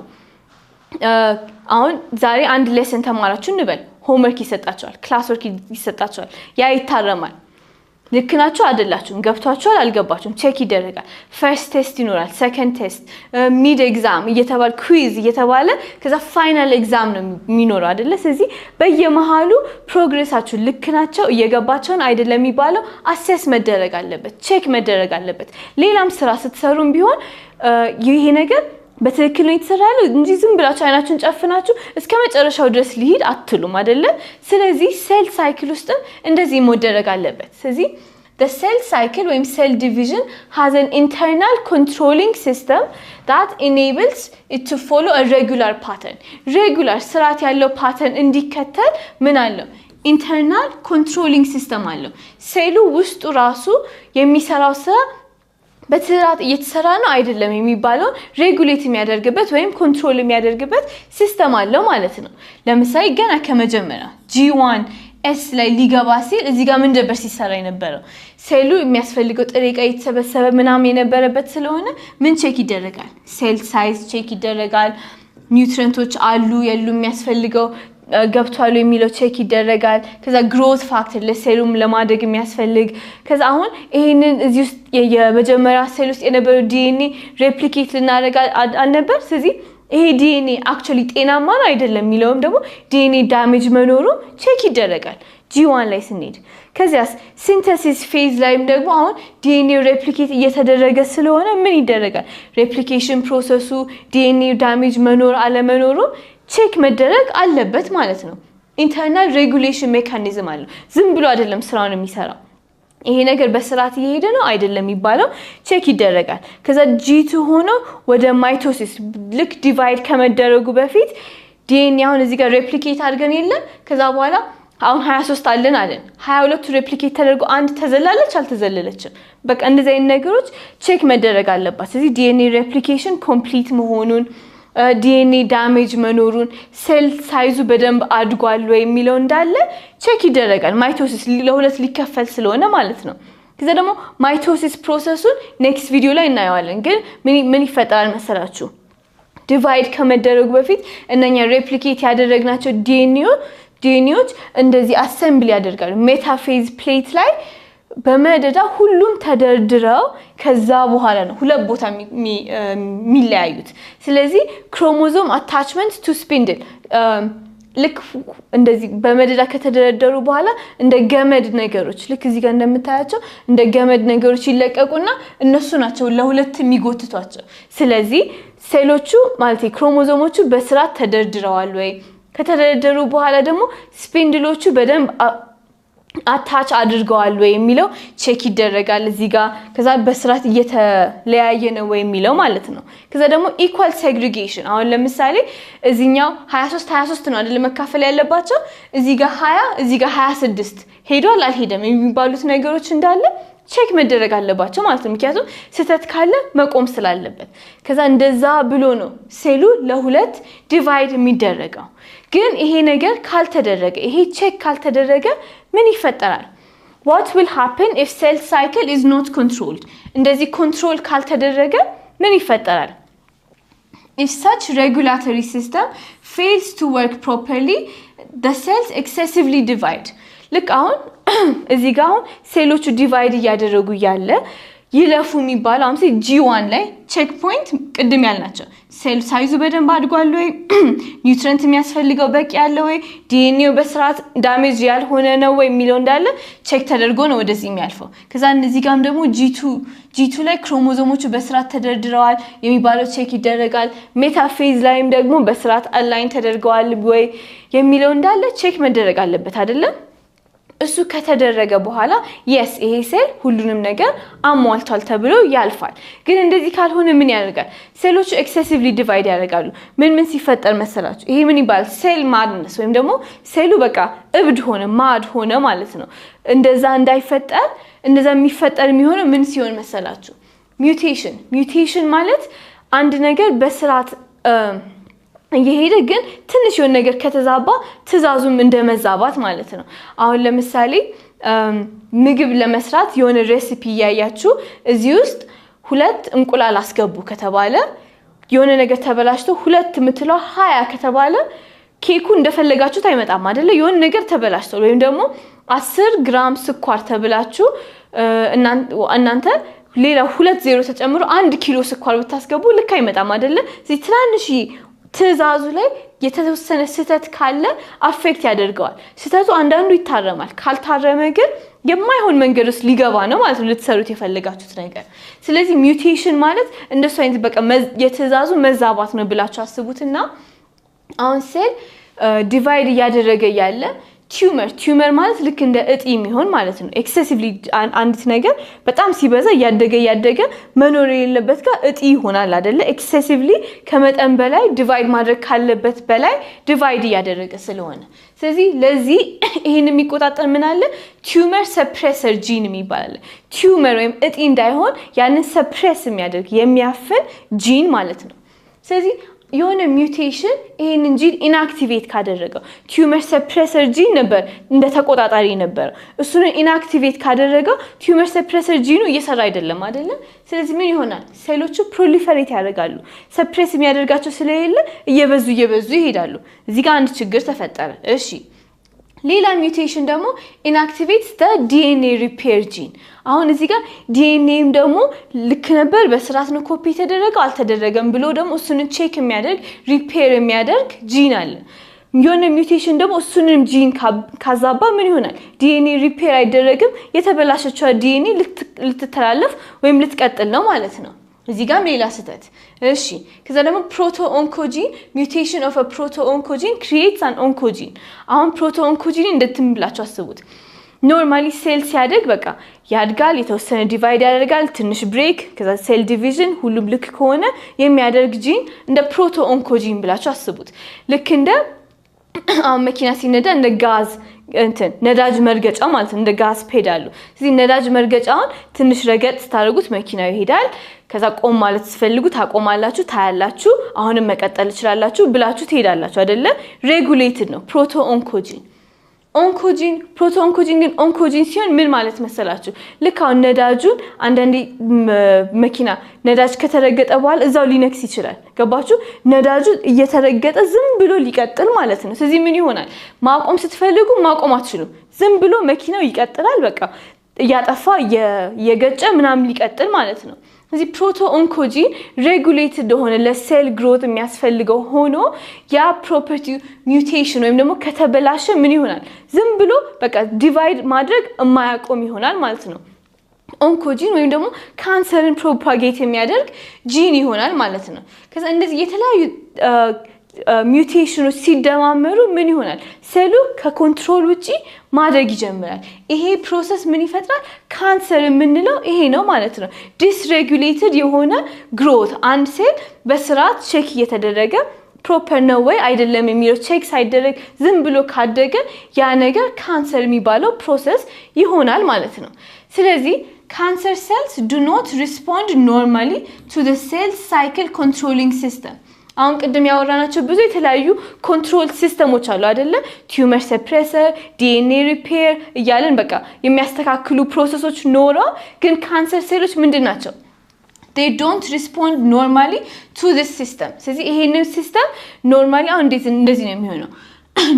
አሁን ዛሬ አንድ ሌሰን ተማራችሁ እንበል ሆምወርክ ይሰጣችኋል ክላስ ወርክ ይሰጣችኋል ያ ይታረማል ልክ ናችሁ አይደላችሁም ገብቷችኋል አልገባችሁም ቼክ ይደረጋል ፈርስት ቴስት ይኖራል ሰከንድ ቴስት ሚድ ኤግዛም እየተባለ ኩዊዝ እየተባለ ከዛ ፋይናል ኤግዛም ነው የሚኖረው አይደለ ስለዚህ በየመሃሉ ፕሮግሬሳችሁ ልክ ናቸው እየገባችሁን አይደለም የሚባለው አሴስ መደረግ አለበት ቼክ መደረግ አለበት ሌላም ስራ ስትሰሩም ቢሆን ይሄ ነገር በትክክል ነው የተሰራለው እንጂ ዝም ብላችሁ አይናችሁን ጨፍናችሁ እስከ መጨረሻው ድረስ ሊሄድ አትሉም አይደለ ስለዚህ ሴል ሳይክል ውስጥ እንደዚህ መደረግ አለበት ስለዚህ the cell cycle or cell division has an internal controlling system that enables it to follow a regular pattern regular ስርዓት ያለው pattern እንዲከተል ምን አለው internal controlling system አለው ሴሉ ውስጡ ራሱ የሚሰራው ስራ በትራት እየተሰራ ነው አይደለም የሚባለው ሬጉሌት የሚያደርግበት ወይም ኮንትሮል የሚያደርግበት ሲስተም አለው ማለት ነው ለምሳሌ ገና ከመጀመሪያ G1 S ላይ ሊገባ ሲል እዚህ ጋር ምን ነበር ሲሰራ የነበረው ሴሉ የሚያስፈልገው ጥሬ ዕቃ የተሰበሰበ ምናምን የነበረበት ስለሆነ ምን ቼክ ይደረጋል ሴል ሳይዝ ቼክ ይደረጋል ኒውትሪየንቶች አሉ የሉ የሚያስፈልገው ገብቷል የሚለው ቼክ ይደረጋል ከዛ ግሮት ፋክተር ለሴሉም ለማደግ የሚያስፈልግ ከዛ አሁን ይሄንን እዚህ ውስጥ የመጀመሪያ ሴል ውስጥ የነበረው DNA ሬፕሊኬት ልናደርግ አልነበር ስለዚህ ይሄ DNA አክቹአሊ ጤናማ ነው አይደለም የሚለውም ደግሞ DNA ዳሜጅ መኖሩ ቼክ ይደረጋል G1 ላይ ስንሄድ ከዚያስ ሲንተሲስ ፌዝ ላይም ደግሞ አሁን DNA ሬፕሊኬት እየተደረገ ስለሆነ ምን ይደረጋል ሬፕሊኬሽን ፕሮሰሱ DNA ዳሜጅ መኖር አለመኖሩ ቼክ መደረግ አለበት ማለት ነው ኢንተርናል ሬጉሌሽን ሜካኒዝም አለው ዝም ብሎ አይደለም ስራውን የሚሰራው ይሄ ነገር በስርዓት እየሄደ ነው አይደለም የሚባለው ቼክ ይደረጋል ከዛ G2 ሆኖ ወደ ማይቶሲስ ልክ ዲቫይድ ከመደረጉ በፊት ዲኤንኤ አሁን እዚህ ጋር ሬፕሊኬት አድርገን የለም ከዛ በኋላ አሁን 23 አለን 22 ሬፕሊኬት ተደርጎ አንድ ተዘላለች አልተዘለለችም በቃ እንደዚህ አይነት ነገሮች ቼክ መደረግ አለባት ስለዚህ ዲኤንኤ ሬፕሊኬሽን ኮምፕሊት መሆኑን ዲኤንኤ ዳሜጅ መኖሩን ሴል ሳይዙ በደንብ አድጓል ወይ የሚለው እንዳለ ቼክ ይደረጋል ማይቶሲስ ለሁለት ሊከፈል ስለሆነ ማለት ነው ከዛ ደግሞ ማይቶሲስ ፕሮሰሱን ኔክስት ቪዲዮ ላይ እናየዋለን ግን ምን ይፈጠራል መሰላችሁ ዲቫይድ ከመደረጉ በፊት እነኛ ሬፕሊኬት ያደረግናቸው ዲኤንኤዎች እንደዚህ አሰምብል ያደርጋሉ ሜታፌዝ ፕሌት ላይ በመደዳ ሁሉም ተደርድረው ከዛ በኋላ ነው ሁለት ቦታ የሚለያዩት ስለዚህ ክሮሞዞም አታችመንት ቱ ስፒንድል ልክ እንደዚህ በመደዳ ከተደረደሩ በኋላ እንደ ገመድ ነገሮች ልክ እዚህ ጋር እንደምታያቸው እንደ ገመድ ነገሮች ይለቀቁና እነሱ ናቸው ለሁለት የሚጎትቷቸው ስለዚህ ሴሎቹ ማለት ክሮሞዞሞቹ በስርዓት ተደርድረዋል ወይ ከተደረደሩ በኋላ ደግሞ ስፒንድሎቹ በደንብ አታች አድርገዋል ወይ የሚለው ቼክ ይደረጋል እዚህ ጋር ከዛ በስርዓት እየተለያየ ነው ወይ የሚለው ማለት ነው ከዛ ደግሞ ኢኳል ሴግሪጌሽን አሁን ለምሳሌ እዚህኛው 23 ነው አይደል መካፈል ያለባቸው እዚህ ጋር 20 እዚህ ጋር 26 ሄዷል አልሄደም የሚባሉት ነገሮች እንዳለ ቼክ መደረግ አለባቸው ማለት ነው ምክንያቱም ስህተት ካለ መቆም ስላለበት ከዛ እንደዛ ብሎ ነው ሴሉ ለሁለት ዲቫይድ የሚደረገው ግን ይሄ ነገር ካልተደረገ ይሄ ቼክ ካልተደረገ ምን ይፈጠራል what will happen if cell cycle is not controlled እንደዚህ ኮንትሮል ካልተደረገ ምን ይፈጠራል if such regulatory system fails to work properly the cells excessively divide ልክ አሁን እዚህ ጋር አሁን ሴሎቹ ዲቫይድ ያደረጉ ያለ ይለፉ የሚባለው አምሴ G1 ላይ ቼክ ፖይንት ቅድም ያልናቸው ሴል ሳይዙ በደንብ አድጓል ወይ ኒውትሪየንት የሚያስፈልገው በቂ ያለ ወይ ዲኤንኤው በስርዓት ዳሜጅ ያልሆነ ነው ወይ የሚለው እንዳለ ቼክ ተደርጎ ነው ወደዚህ የሚያልፈው ከዛ እዚህ ጋርም ደግሞ G2 ላይ ክሮሞዞሞቹ በስርዓት ተደርድረዋል የሚባለው ቼክ ይደረጋል ሜታፌዝ ላይም ደግሞ በስርዓት አላይን ተደርገዋል ወይ የሚለው እንዳለ ቼክ መደረግ አለበት አይደለ እሱ ከተደረገ በኋላ yes ይሄ ሴል ሁሉንም ነገር አሟልቷል ተብሎ ያልፋል ግን እንደዚህ ካልሆነ ምን ያደርጋል ሴሎቹ ኤክሰሲቭሊ ዲቫይድ ያደርጋሉ ምን ሲፈጠር መሰላችሁ ይሄ ምን ይባል ሴል ማድነስ ወይም ደግሞ ሴሉ በቃ እብድ ሆነ ማድ ሆነ ማለት ነው እንደዛ እንዳይፈጠር እንደዛ የሚፈጠር የሚሆነው ምን ሲሆን መሰላችሁ ሚውቴሽን ማለት አንድ ነገር በስርዓት እየሄደ ግን ትንሽ የሆነ ነገር ከተዛባ ትዛዙም እንደመዛባት ማለት ነው አሁን ለምሳሌ ምግብ ለመስራት የሆነ ሬሲፒ ያያችሁ እዚህ ውስጥ ሁለት እንቁላል አስገቡ ከተባለ የሆነ ነገር ተበላሽቶ ሁለት ምትለው 20 ከተባለ ኬኩ እንደፈለጋችሁት አይመጣም አይደለ የሆነ ነገር ተበላሽቶ ወይም ደግሞ 10 ግራም ስኳር ተብላችሁ እናንተ ሌላ 2 0 ተጨምሮ 1 ኪሎ ስኳር ብታስገቡ ልክ አይመጣም አይደለ እዚህ ትናንሽ ትዛዙ ላይ የተወሰነ ስህተት ካለ አፌክት ያደርገዋል ስህተቱ አንዳንዱ ይታረማል ካልታረመ ግን የማይሆን መንገድ ውስጥ ሊገባ ነው ማለት ነው ልትሰሩት የፈለጋችሁት ነገር ስለዚህ ሚውቴሽን ማለት እንደሱ አይነት በቃ የትዛዙ መዛባት ነው ብላችሁ አስቡትና አሁን ሴል ዲቫይድ ያደረገ ያለ ቲዩመር ማለት ልክ እንደ እጢ የሚሆን ማለት ነው ኤክሰሲቭሊ አንዲት ነገር በጣም ሲበዛ ያደገ መኖር የሌለበት ጋር እጢ ይሆናል አይደለ ኤክሰሲቭሊ ከመጠን በላይ ዲቫይድ ማድረግ ካለበት በላይ ዲቫይድ ያደረገ ስለሆነ ስለዚህ ለዚህ ይሄን የሚቆጣጠር ምን አለ ቲዩመር ሰፕሬሰር ጂን የሚባል ቲዩመር ወይም እጢ እንዳይሆን ያንን ሰፕሬስ የሚያደርግ የሚያፍን ጂን ማለት ነው ስለዚህ የሆነ ሚውቴሽን ይሄንን ጂን ኢንአክቲቬት ካደረገው ቲዩመር ሰፕሬሰር ጂን ነበር እንደ ተቆጣጣሪ ነበር እሱን ኢንአክቲቬት ካደረገው ቲዩመር ሰፕሬሰር ጂኑ እየሰራ አይደለም አይደለ ስለዚህ ምን ይሆናል ሴሎቹ ፕሮሊፈሬት ያደርጋሉ ሰፕሬስ የሚያደርጋቸው ስለሌለ እየበዙ ይሄዳሉ እዚህ ጋር አንድ ችግር ተፈጠረ እሺ ሌላ ሚውቴሽን ደግሞ ኢንአክቲቬትስ ዘ ዲኤንኤ ሪፔር ጂን አሁን እዚህ ጋር ዲኤንኤም ደግሞ ልክ ነበር በስርዓት ነው ኮፒ ተደረገው አልተደረገም ብሎ ደግሞ እሱን ቼክ የሚያደርግ ሪፔር የሚያደርግ ጂን አለ የሆነ ሚውቴሽን ደግሞ እሱንም ጂን ካዛባ ምን ይሆናል ዲኤንኤ ሪፔር አይደረግም የተበላሸችው ዲኤንኤ ልትተላለፍ ወይም ልትቀጥል ነው ማለት ነው እዚህ ጋር ሌላ ስህተት እሺ ከዛ ደግሞ ፕሮቶ-ኦንኮጂን mutation of a proto-oncogene creates an oncogene አሁን ፕሮቶ-ኦንኮጂን እንደትም ብላችሁ አስቡት ኖርማሊ ሴል ሲያድግ በቃ ያድጋል የተወሰነ ዲቫይድ ያደርጋል ትንሽ ብሬክ ከዛ ሴል ዲቪዥን ሁሉም ልክ ከሆነ የሚያደርግ ጂን እንደ ፕሮቶ ኦንኮጂን ብላችሁ አስቡት ልክ እንደ መኪና ሲነዳ እንደ ጋዝ ነዳጅ መርገጫ ማለት እንደ ጋዝ ፔዳሉ ስለዚህ ነዳጅ መርገጫውን ትንሽ ረገጥ ታደርጉት መኪናው ይሄዳል ከዛ ቆም ማለት ሲፈልጉ ታቆማላችሁ ታያላችሁ አሁንም መቀጠል ይችላልላችሁ ብላችሁ ትሄዳላችሁ አይደለ ሬጉሌትድ ነው ፕሮቶ ኦንኮጂን ኦንኮጂን ፕሮቶ ኦንኮጂን ግን ኦንኮጂን ሲሆን ምን ማለት መሰላችሁ ልክ አሁን ነዳጁን አንዳንዴ መኪና ነዳጅ ከተረገጠ በኋላ እዛው ሊነክስ ይችላል ገባችሁ ነዳጁ እየተረገጠ ዝም ብሎ ሊቀጥል ማለት ነው ስለዚህ ምን ይሆናል ማቆም ስትፈልጉ ማቆም አትችሉም ዝም ብሎ መኪናው ይቀጥላል በቃ ያጠፋ የገጨ ምናምን ሊቀጥል ማለት ነው ስለዚህ ፕሮቶ ኦንኮጂን ሬጉሌትድ ሆነ ለሴል ግሮት የሚያስፈልገው ሆኖ ያ ፕሮፐርቲ ሚውቴሽን ወይም ደግሞ ከተበላሸ ምን ይሆናል ዝም ብሎ በቃ ዲቫይድ ማድረግ የማያቆም ይሆናል ማለት ነው ኦንኮጂን ወይም ደግሞ ካንሰርን ፕሮፓጌት የሚያደርግ ጂን ይሆናል ማለት ነው ከዛ እንደዚህ የተለያዩ ሚውቴሽኖች ሲደማመሩ ምን ይሆናል ሴሉ ከኮንትሮል ውጪ ማድረግ ይጀምራል ይሄ ፕሮሰስ ምን ይፈጥራል ካንሰር የምንለው ይሄ ነው ማለት ነው ዲስሬጉሌትድ የሆነ ግሮት አንድ ሴል በስርዓት ቼክ እየተደረገ ፕሮፐር ነው ወይ አይደለም የሚለው ቼክ ሳይደረግ ዝም ብሎ ካደገ ያ ነገር ካንሰር የሚባለው ፕሮሰስ ይሆናል ማለት ነው ስለዚህ cancer cells do not respond normally to the cell cycle controlling system አሁን ቅድም ያወራናቸው ብዙ የተለያዩ ኮንትሮል ሲስተሞች አሉ አይደለ ቲዩመር ሰፕሬሰር ዲኤንኤ ሪፔር እያለን በቃ የሚያስተካክሉ ፕሮሰሶች ኖረው ግን ካንሰር ሴሎች ምንድናቸው they don't respond normally to this system ስለዚህ ይሄንን ሲስተም ኖርማሊ አሁን እንደዚህ ነው የሚሆነው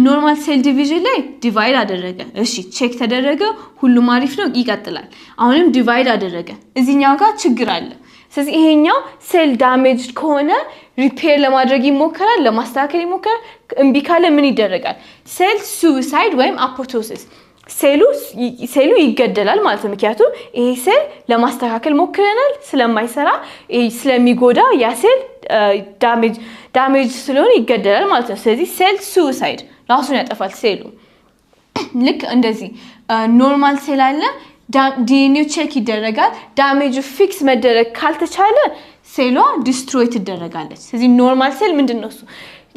ኖርማል ሴል ዲቪዥን ላይ ዲቫይድ አደረገ እሺ ቼክ ተደረገ ሁሉም አሪፍ ነው ይቀጥላል አሁንም ዲቫይድ አደረገ እዚህኛው ጋር ችግር አለ ስለዚህ ይሄኛው ሴል ዳሜጅ ከሆነ ሪፔር ለማድረግ ይሞከራል ለማስተካከል ይሞከራል እምቢ ካለ ምን ይደረጋል ሴል ሱሳይድ ወይም አፖፕቶሲስ ሴሉ ይገደላል ማለት ነው ምክንያቱም ይሄ ሴል ለማስተካከል ሞክረናል ስለማይሰራ ስለሚጎዳ ያ ሴል ዳሜጅ ስለሆነ ይገደላል ማለት ነው ስለዚህ ሴል ሱሳይድ ራሱን ያጠፋል ሴሉ ልክ እንደዚህ ኖርማል ሴል አለ ዲኤንኤ ቼክ ይደረጋል ዳሜጁ ፊክስ መደረግ ካልተቻለ ሴሏ ዲስትሮይ ትደረጋለች ስለዚህ ኖርማል ሴል ምንድነው እሱ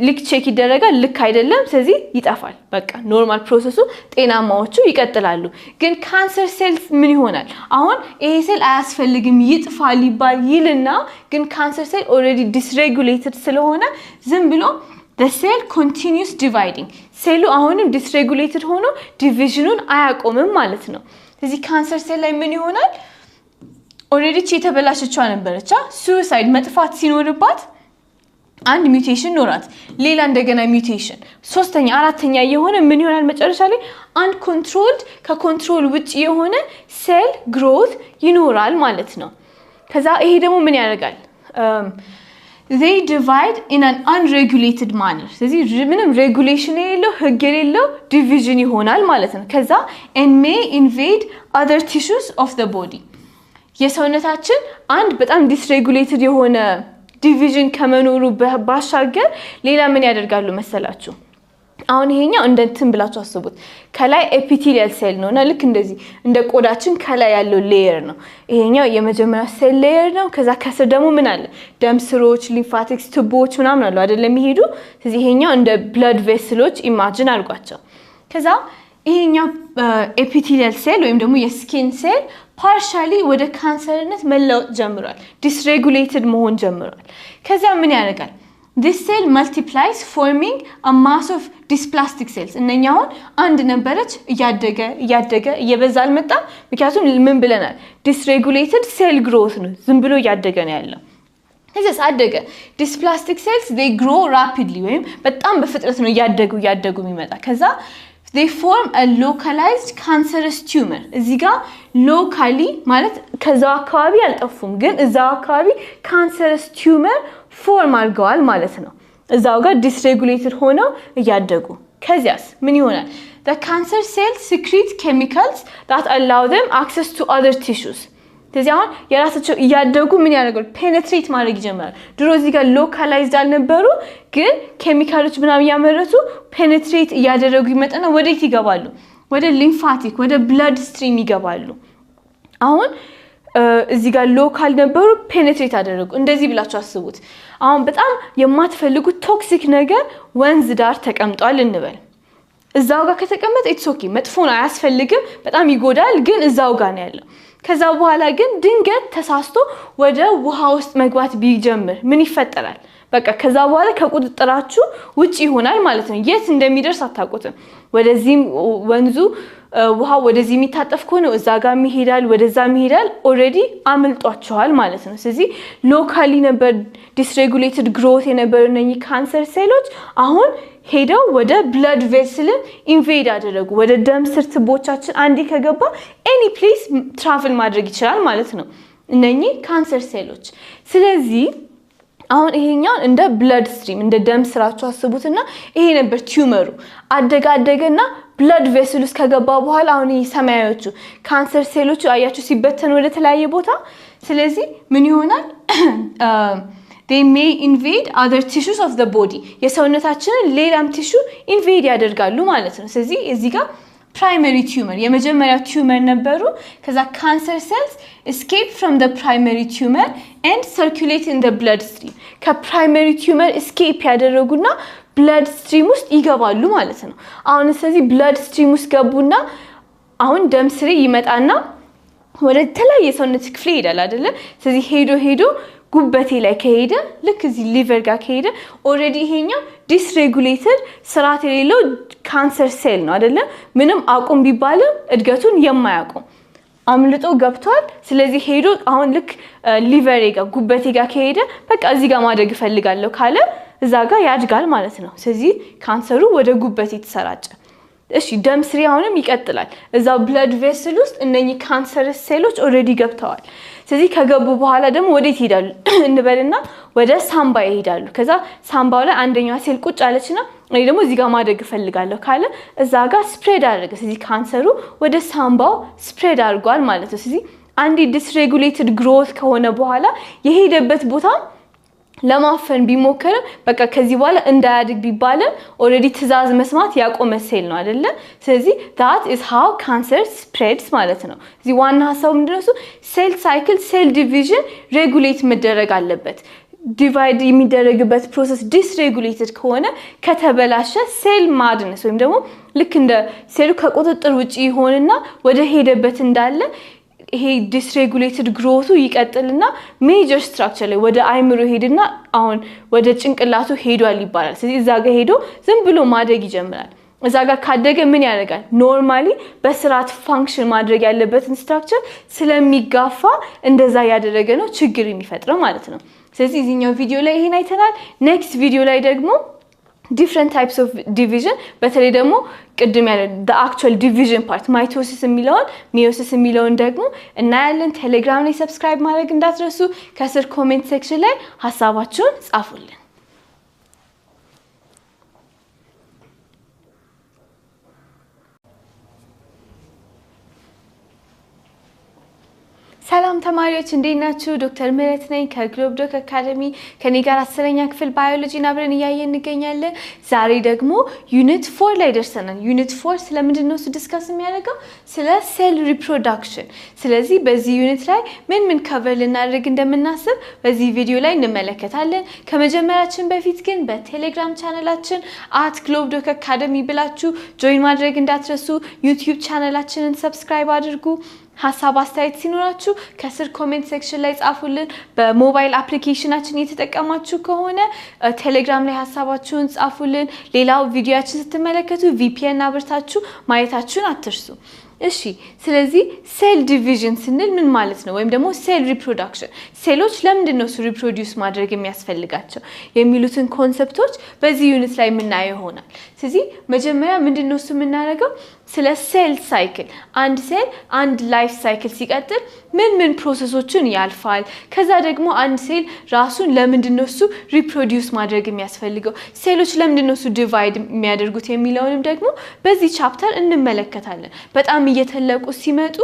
ልክ ቼክ ይደረጋል ልክ አይደለም ስለዚህ ይጣፋል በቃ ኖርማል ፕሮሰሱ ጤናማዎቹ ይቀጥላሉ ግን ካንሰር ሴልስ ምን ይሆናል አሁን ይሄ ሴል አያስፈልግም ይጥፋል ይልና ግን ካንሰር ሴል ኦሬዲ ዲስሬጉሌትድ ስለሆነ ዝም ብሎ the cell continues dividing ሴሉ አሁንም ዲስሬጉሌትድ ሆኖ ዲቪዥኑን አያቆምም ማለት ነው ስለዚህ ካንሰር ሴል ላይ ምን ይሆናል ኦሬዲ የተበላሸችው ነበረቻ ሱሳይድ መጥፋት ሲኖርባት አንድ ሚውቴሽን ኖራት ሌላ እንደገና ሚውቴሽን ሶስተኛ አራተኛ የሆነ ምን ይሆናል መጨረሻ ላይ አንኮንትሮልድ ከኮንትሮል ውጪ የሆነ ሴል ግሮት ይኖራል ማለት ነው ከዛ ይሄ ደግሞ ምን ያደርጋል they divide in an unregulated manner ስለዚህ ምንም ሬጉሌሽን የሌለው ህግ የሌለው ዲቪዥን ይሆናል ማለት ነው ከዛ and may invade other tissues of the body የሰውነታችን አንድ በጣም ዲስሬጉሌትድ የሆነ ዲቪዥን ከመኖሩ ባሻገር ሌላ ምን ያደርጋሉ መሰላችሁ አሁን ይሄኛው እንደንትን ብላችሁ አስቡት ከላይ ኤፒቴሊያል ሴል ነውና ልክ እንደዚህ እንደ ቆዳችን ከላይ ያለው ሌየር ነው ይሄኛው የመጀመሪያ ሴል ሌየር ነው ከዛ ከስር ደግሞ ምን አለ ደም ስሮች ሊምፋቲክስ ቱቦዎች ምናምን አሉ አይደለም ይሄዱ ስለዚህ ይሄኛው እንደ ብለድ ቬስሎች ኢማጂን አድርጓቸው ከዛ ይሄኛው ኤፒቴሊያል ሴል ወይም ደግሞ የስኪን ሴል ፓርሻሊ ወደ ካንሰርነት መለወጥ ጀምሯል ዲስሬጉሌትድ መሆን ጀምሯል ከዛ ምን ያደርጋል this cell multiplies forming a mass of dysplastic cells እነኛው አንድ ነበረች እያደገ እየበዛ አልመጣ ምክንያቱም ምን ብለናል ዲስሬጉሌትድ ሴል ግሮት ነው ዝም ብሎ እያደገ ነው ያለው እዚህ አደገ dysplastic cells they grow rapidly ወይም በጣም በፍጥነት ነው እያደጉ የሚመጣ ከዛ they form a localized cancerous tumor እዚህ ጋር locally ማለት ከዛው አካባቢ አልጠፉም ግን እዛው አካባቢ cancerous tumor ፎርም አድርገዋል ማለት ነው እዛው ጋር ዲስሬጉሌትድ ሆነው እያደጉ ከዚያስ ምን ይሆናል the cancer cells secrete chemicals that allow them access to other tissues ስለዚህ አሁን የራሳቸው እያደጉ ምን ያደርጋሉ ፔኔትሬት ማድረግ ይጀምራሉ ድሮ እዚህ ጋር ሎካላይዝድ አልነበሩ ግን ኬሚካሎች ምናምን ያመረቱ ፔኔትሬት እያደረጉ ይመጣና ወዴት ይገባሉ ወደ ሊምፋቲክ ወደ ብለድ ስትሪም ይገባሉ አሁን እዚህ ጋር ሎካል ነበሩ ፔኔትሬት አደረጉ እንደዚህ ብላችሁ አስቡት አሁን በጣም የማትፈልጉት ቶክሲክ ነገር ወንዝ ዳር ተቀምጧል እንበል እዛው ጋር ከተቀመጠ ኢትስ ኦኬ መጥፎን አያስፈልግም በጣም ይጎዳል ግን እዛው ጋር ነው ያለው ከዛ በኋላ ግን ድንገት ተሳስቶ ወደ ውሃ ውስጥ መግባት ቢጀምር ምን ይፈጠራል በቃ ከዛ በኋላ ከቁጥጥራችሁ ውጪ ይሆናል ማለት ነው የት እንደሚደርስ አታውቁትም ወደዚህ ወንዙ ውሃ ወደዚህ የሚታጠፍ ከሆነ እዛ ጋር ይሄዳል ወደዛ ይሄዳል ኦሬዲ አምልጧቸዋል ማለት ነው ስለዚህ ሎካሊ ነበር ዲስሬጉሌትድ ግሮት የነበረው እነኚህ ካንሰር ሴሎች አሁን ሄደው ወደ ብለድ ቬስል ኢንቬድ አደረጉ ወደ ደም ስር ትቦቻችን አንዴ ከገባ ኤኒ ፕሌስ ትራቨል ማድረግ ይችላል ማለት ነው እነኚህ ካንሰር ሴሎች ስለዚህ አሁን ይሄኛው እንደ ብለድ ስትሪም እንደ ደም ስራቸው አስቡትና ይሄ ነበር ቲዩመሩ አደጋደገና ብለድ ቬስልስ ከገባ በኋላ አሁን ይሄ ሰማያዊዎቹ ካንሰር ሴሎቹ አያችሁ ሲበተኑ ወደ ተለያየ ቦታ ስለዚህ ምን ይሆናል they may invade other tissues of the body የሰውነታችንን ሌላም ቲሹ ኢንቬድ ያደርጋሉ ማለት ነው ስለዚህ እዚህ ጋር primary tumor የመጀመሪያው tumor ነበሩ ከዛ cancer cells escape from the primary tumor and circulate in the blood stream ከprimary tumor escape ያደረጉና blood stream ውስጥ ይገባሉ ማለት ነው አሁን ስለዚህ blood stream ውስጥ ገቡና አሁን ደም ስር ይመጣና ወደ ተለያየ ሰውነት ክፍል ይሄዳል አይደለ ስለዚህ ሄዶ ጉበቴ ላይ ከሄደ ልክ እዚህ ሊቨር ጋር ከሄደ ኦሬዲ ይሄኛው ዲስሬጉሌትድ ስርዓት የሌለው ካንሰር ሴል ነው አይደለ ምንም አቁም ቢባልም እድገቱን የማያቆም አምልጦ ገብቷል ስለዚህ ሄዶ አሁን ልክ ሊቨር ጋር ጉበቴ ጋር ከሄደ በቃ እዚህ ጋር ማደግ ፈልጋለሁ ካለ እዛ ጋር ያድጋል ማለት ነው ስለዚህ ካንሰሩ ወደ ጉበቴ ተሰራጨ እሺ ደም ስሪ አሁንም ይቀጥላል እዛው ብለድ ቬስል ውስጥ እነኚህ ካንሰር ሴሎች ኦሬዲ ገብተዋል ስለዚህ ከገቡ በኋላ ደግሞ ወዴት ይሄዳሉ እንበልና ወደ ሳምባ ይሄዳሉ ከዛ ሳምባው ላይ አንደኛው ሴል ቁጭ አለችና እኔ ደግሞ እዚህ ጋር ማደግ ፈልጋለሁ ካለ እዛ ጋር ስፕሬድ አደረገ ስለዚህ ካንሰሩ ወደ ሳምባው ስፕሬድ አድርጓል ማለት ነው ስለዚህ አንዲ ዲስሬጉሌትድ ግሮት ከሆነ በኋላ የሄደበት ቦታ ለማፈን ቢሞከር በቃ ከዚህ በኋላ እንዳያድግ ቢባልም ኦሬዲ ትዛዝ መስማት ያቆመ ሴል ነው አይደለ ስለዚህ that is how cancer spreads ማለት ነው እዚህ ዋና ሐሳቡ ምንድነው ሴል ሳይክል ሴል ዲቪዥን ሬጉሌት መደረግ አለበት ዲቫይድ የሚደረግበት ፕሮሰስ ዲስሬጉሌትድ ከሆነ ከተበላሸ ሴል ማድነስ ወይም ደግሞ ልክ እንደ ሴሉ ከቁጥጥር ውጪ ይሆንና ወደ ሄደበት እንዳለ ይሄ ዲስሬጉሌትድ ግሮቱ ይቀጥልና ሜጀር ስትራክቸር ላይ ወደ አይምሮ ሄድና አሁን ወደ ጭንቅላቱ ሄዷል ይባላል ስለዚህ እዛ ጋር ሄዶ ዝም ብሎ ማደግ ይጀምራል እዛ ጋር ካደገ ምን ያደርጋል ኖርማሊ በስርዓት ፋንክሽን ማድረግ ያለበትን ስትራክቸር ስለሚጋፋ እንደዛ ያደረገ ነው ችግር የሚፈጥረው ማለት ነው ስለዚህ እዚህኛው ቪዲዮ ላይ ይሄን አይተናል ኔክስት ቪዲዮ ላይ ደግሞ different types of division በተለይ ደግሞ ቅድም ያለ the actual division part mitosis የሚለውን meiosis የሚለውን ደግሞ እናያለን ቴሌግራም ላይ ሰብስክራይብ ማድረግ እንዳትረሱ ከስር ኮሜንት ሴክሽን ላይ ሐሳባችሁን ጻፉልን ሰላም ተማሪዎች እንዴት ናችሁ ዶክተር ምህረት ነኝ ከግሎብ ዶክ አካዳሚ ከኔ ጋር 10ኛ ክፍል ባዮሎጂን አብረን እያየን እንገኛለን ዛሬ ደግሞ ዩኒት 4 ላይ ደርሰናል ዩኒት 4 ስለምንድነው ዲስከስ የሚያደርገው ስለ ሴል ሪፕሮዳክሽን ስለዚህ በዚህ ዩኒት ላይ ምን ከቨር ልናደርግ እንደምናስብ በዚህ ቪዲዮ ላይ እንመለከታለን ከመጀመራችን በፊት ግን በቴሌግራም ቻናላችን @globdoc academy ብላችሁ ጆይን ማድረግ እንዳትረሱ ዩቲዩብ ቻናላችንን ሰብስክራይብ አድርጉ ሐሳብ አስተያየት ሲኖራችሁ ከስር ኮሜንት ሴክሽን ላይ ጻፉልን በሞባይል አፕሊኬሽናችን እየተጠቀማችሁ ከሆነ ቴሌግራም ላይ ሐሳባችሁን ጻፉልን ሌላው ቪዲዮአችን ስትመለከቱ VPN አብርታችሁ ማየታችሁን አትርሱ እሺ ስለዚህ ሴል ዲቪዥን ስንል ምን ማለት ነው ወይም ደግሞ ሴል ሪፕሮዳክሽን ሴሎች ለምንድን ነው ሪፕሮዲዩስ ማድረግ የሚያስፈልጋቸው የሚሉትን ኮንሰፕቶች በዚህ ዩኒት ላይ ምናየው ይሆናል ስለዚህ መጀመሪያ ምንድነው የምናደርገው ስለ ሴል ሳይክል አንድ ሴል አንድ ላይፍ ሳይክል ሲቀጥል ምን ፕሮሰሶችን ያልፋል ከዛ ደግሞ አንድ ሴል ራሱን ለምንድነው ሪፕሮዲዩስ ማድረግ የሚያስፈልገው ሴሎች ለምንድነው ዲቫይድ የሚያደርጉት የሚለውንም ደግሞ በዚህ ቻፕተር እንመለከታለን በጣም እየተለቁ ሲመጡ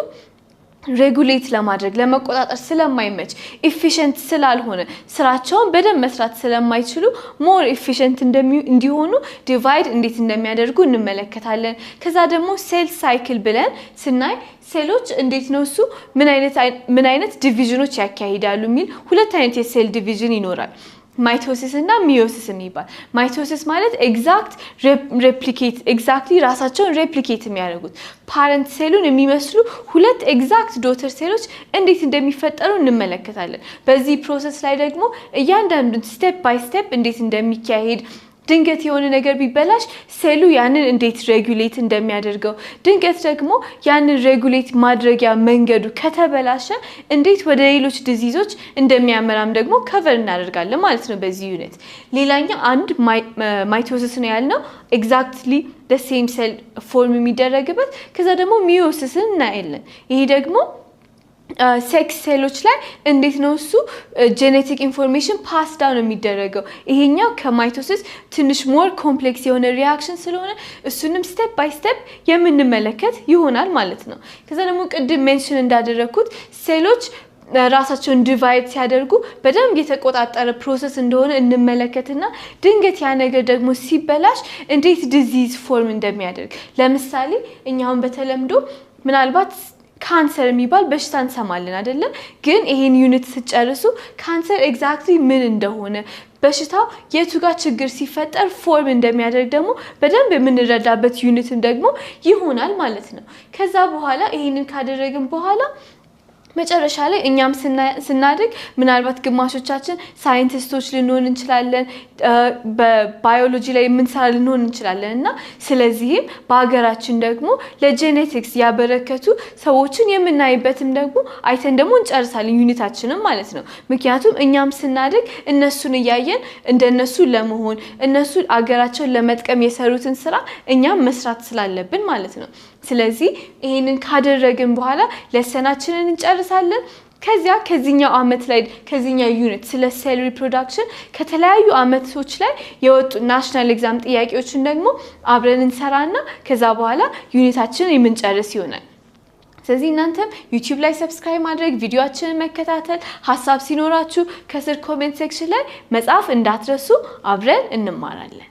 ሬጉሌት ለማድረግ ለመቆጣጠር ስለማይመች ኢፊሺየንት ስላልሆነ ስራቸውን በደንብ መስራት ስለማይችሉ ሞር ኢፊሺየንት እንዲሆኑ ዲቫይድ እንዴት እንደሚያደርጉ እንመለከታለን። ከዛ ደግሞ ሴል ሳይክል ብለን ስናይ ሴሎች እንዴት ነው እሱ ምን አይነት ዲቪዥኖች ያካሂዳሉ የሚል ሁለት አይነት የሴል ዲቪዥን ይኖራል። ማይቶሲስ እና ሚዮሲስ የሚባል ማይቶሲስ ማለት ኤግዛክትሊ ራሳቸውን ሬፕሊኬት የሚያደርጉት ፓረንት ሴሉን የሚመስሉ ሁለት ኤግዛክት ዶተር ሴሎች እንዴት እንደሚፈጠሩ እንመለከታለን። በዚህ ፕሮሰስ ላይ ደግሞ እያንዳንዱን ስቴፕ ባይ ስቴፕ እንዴት እንደሚካሄድ ድንገት የሆነ ነገር ቢበላሽ ሴሉ ያንን እንዴት ሬጉሌት እንደሚያደርገው ድንገት ደግሞ ያንን ሬጉሌት ማድረጊያ መንገዱ ከተበላሸ እንዴት ወደ ሌሎች ዲዚዞች እንደሚያመራም ደግሞ ከቨር እናደርጋለን ማለት ነው በዚህ ዩኒት። ሌላኛው አንድ ማይቶሲስ ነው ያልነው ኤግዛክትሊ the same cell ፎርም የሚደረግበት። ከዛ ደግሞ ሚዮሲስን እናያለን። ይሄ ደግሞ ሴክስ ሴሎች ላይ እንዴት ነው እሱ ጄኔቲክ ኢንፎርሜሽን ፓስ ዳውን የሚደረገው። ይሄኛው ከማይቶሲስ ትንሽ ሞር ኮምፕሌክስ የሆነ ሪአክሽን ስለሆነ እሱንም ስቴፕ ባይ ስቴፕ የምንመለከት ይሆናል ማለት ነው። ከዛ ደግሞ ቅድም ሜንሽን እንዳደረኩት ሴሎች ራሳቸውን ዲቫይድ ሲያደርጉ በደንብ የተቆጣጠረ ፕሮሰስ እንደሆነ እንመለከትና ድንገት ያ ነገር ደግሞ ሲበላሽ እንዴት ዲዚዝ ፎርም እንደሚያደርግ ለምሳሌ እኛውን በተለምዶ ምናልባት ካንሰር የሚባል በሽታ እንሰማለን አይደለ? ግን ይሄን ዩኒት ሲጨርሱ ካንሰር ኤግዛክትሊ ምን እንደሆነ በሽታው የቱ ጋር ችግር ሲፈጠር ፎርም እንደሚያደርግ ደግሞ በደንብ የምንረዳበት ዩኒትም ደግሞ ይሆናል ማለት ነው። ከዛ በኋላ ይሄንን ካደረግን በኋላ መጨረሻ ላይ እኛም ስናድግ ምናልባት ግማሾቻችን ሳይንቲስቶች ልንሆን እንችላለን፣ በባዮሎጂ ላይ የምንሰራ ልንሆን እንችላለን እና ስለዚህም በሀገራችን ደግሞ ለጄኔቲክስ ያበረከቱ ሰዎችን የምናይበትም ደግሞ አይተን ደግሞ እንጨርሳለን ዩኒታችንም ማለት ነው። ምክንያቱም እኛም ስናድግ እነሱን እያየን እንደነሱ ለመሆን እነሱ አገራቸውን ለመጥቀም የሰሩትን ስራ እኛም መስራት ስላለብን ማለት ነው። ስለዚህ ይሄንን ካደረግን በኋላ ለሰናችንን እንጨርሳለን። ከዚህኛው አመት ላይ ከዚህኛው ዩኒት ስለ ሴል ሪፕሮዳክሽን ከተለያዩ አመቶች ላይ የወጡ ናሽናል ኤግዛም ጥያቄዎችን ደግሞ አብረን እንሰራና ከዛ በኋላ ዩኒታችንን የምንጨርስ ይሆናል። ስለዚህ እናንተም ዩቲዩብ ላይ ሰብስክራይብ ማድረግ፣ ቪዲዮአችንን መከታተል፣ ሐሳብ ሲኖራችሁ ከስር ኮሜንት ሴክሽን ላይ መጻፍ እንዳትረሱ። አብረን እንማራለን።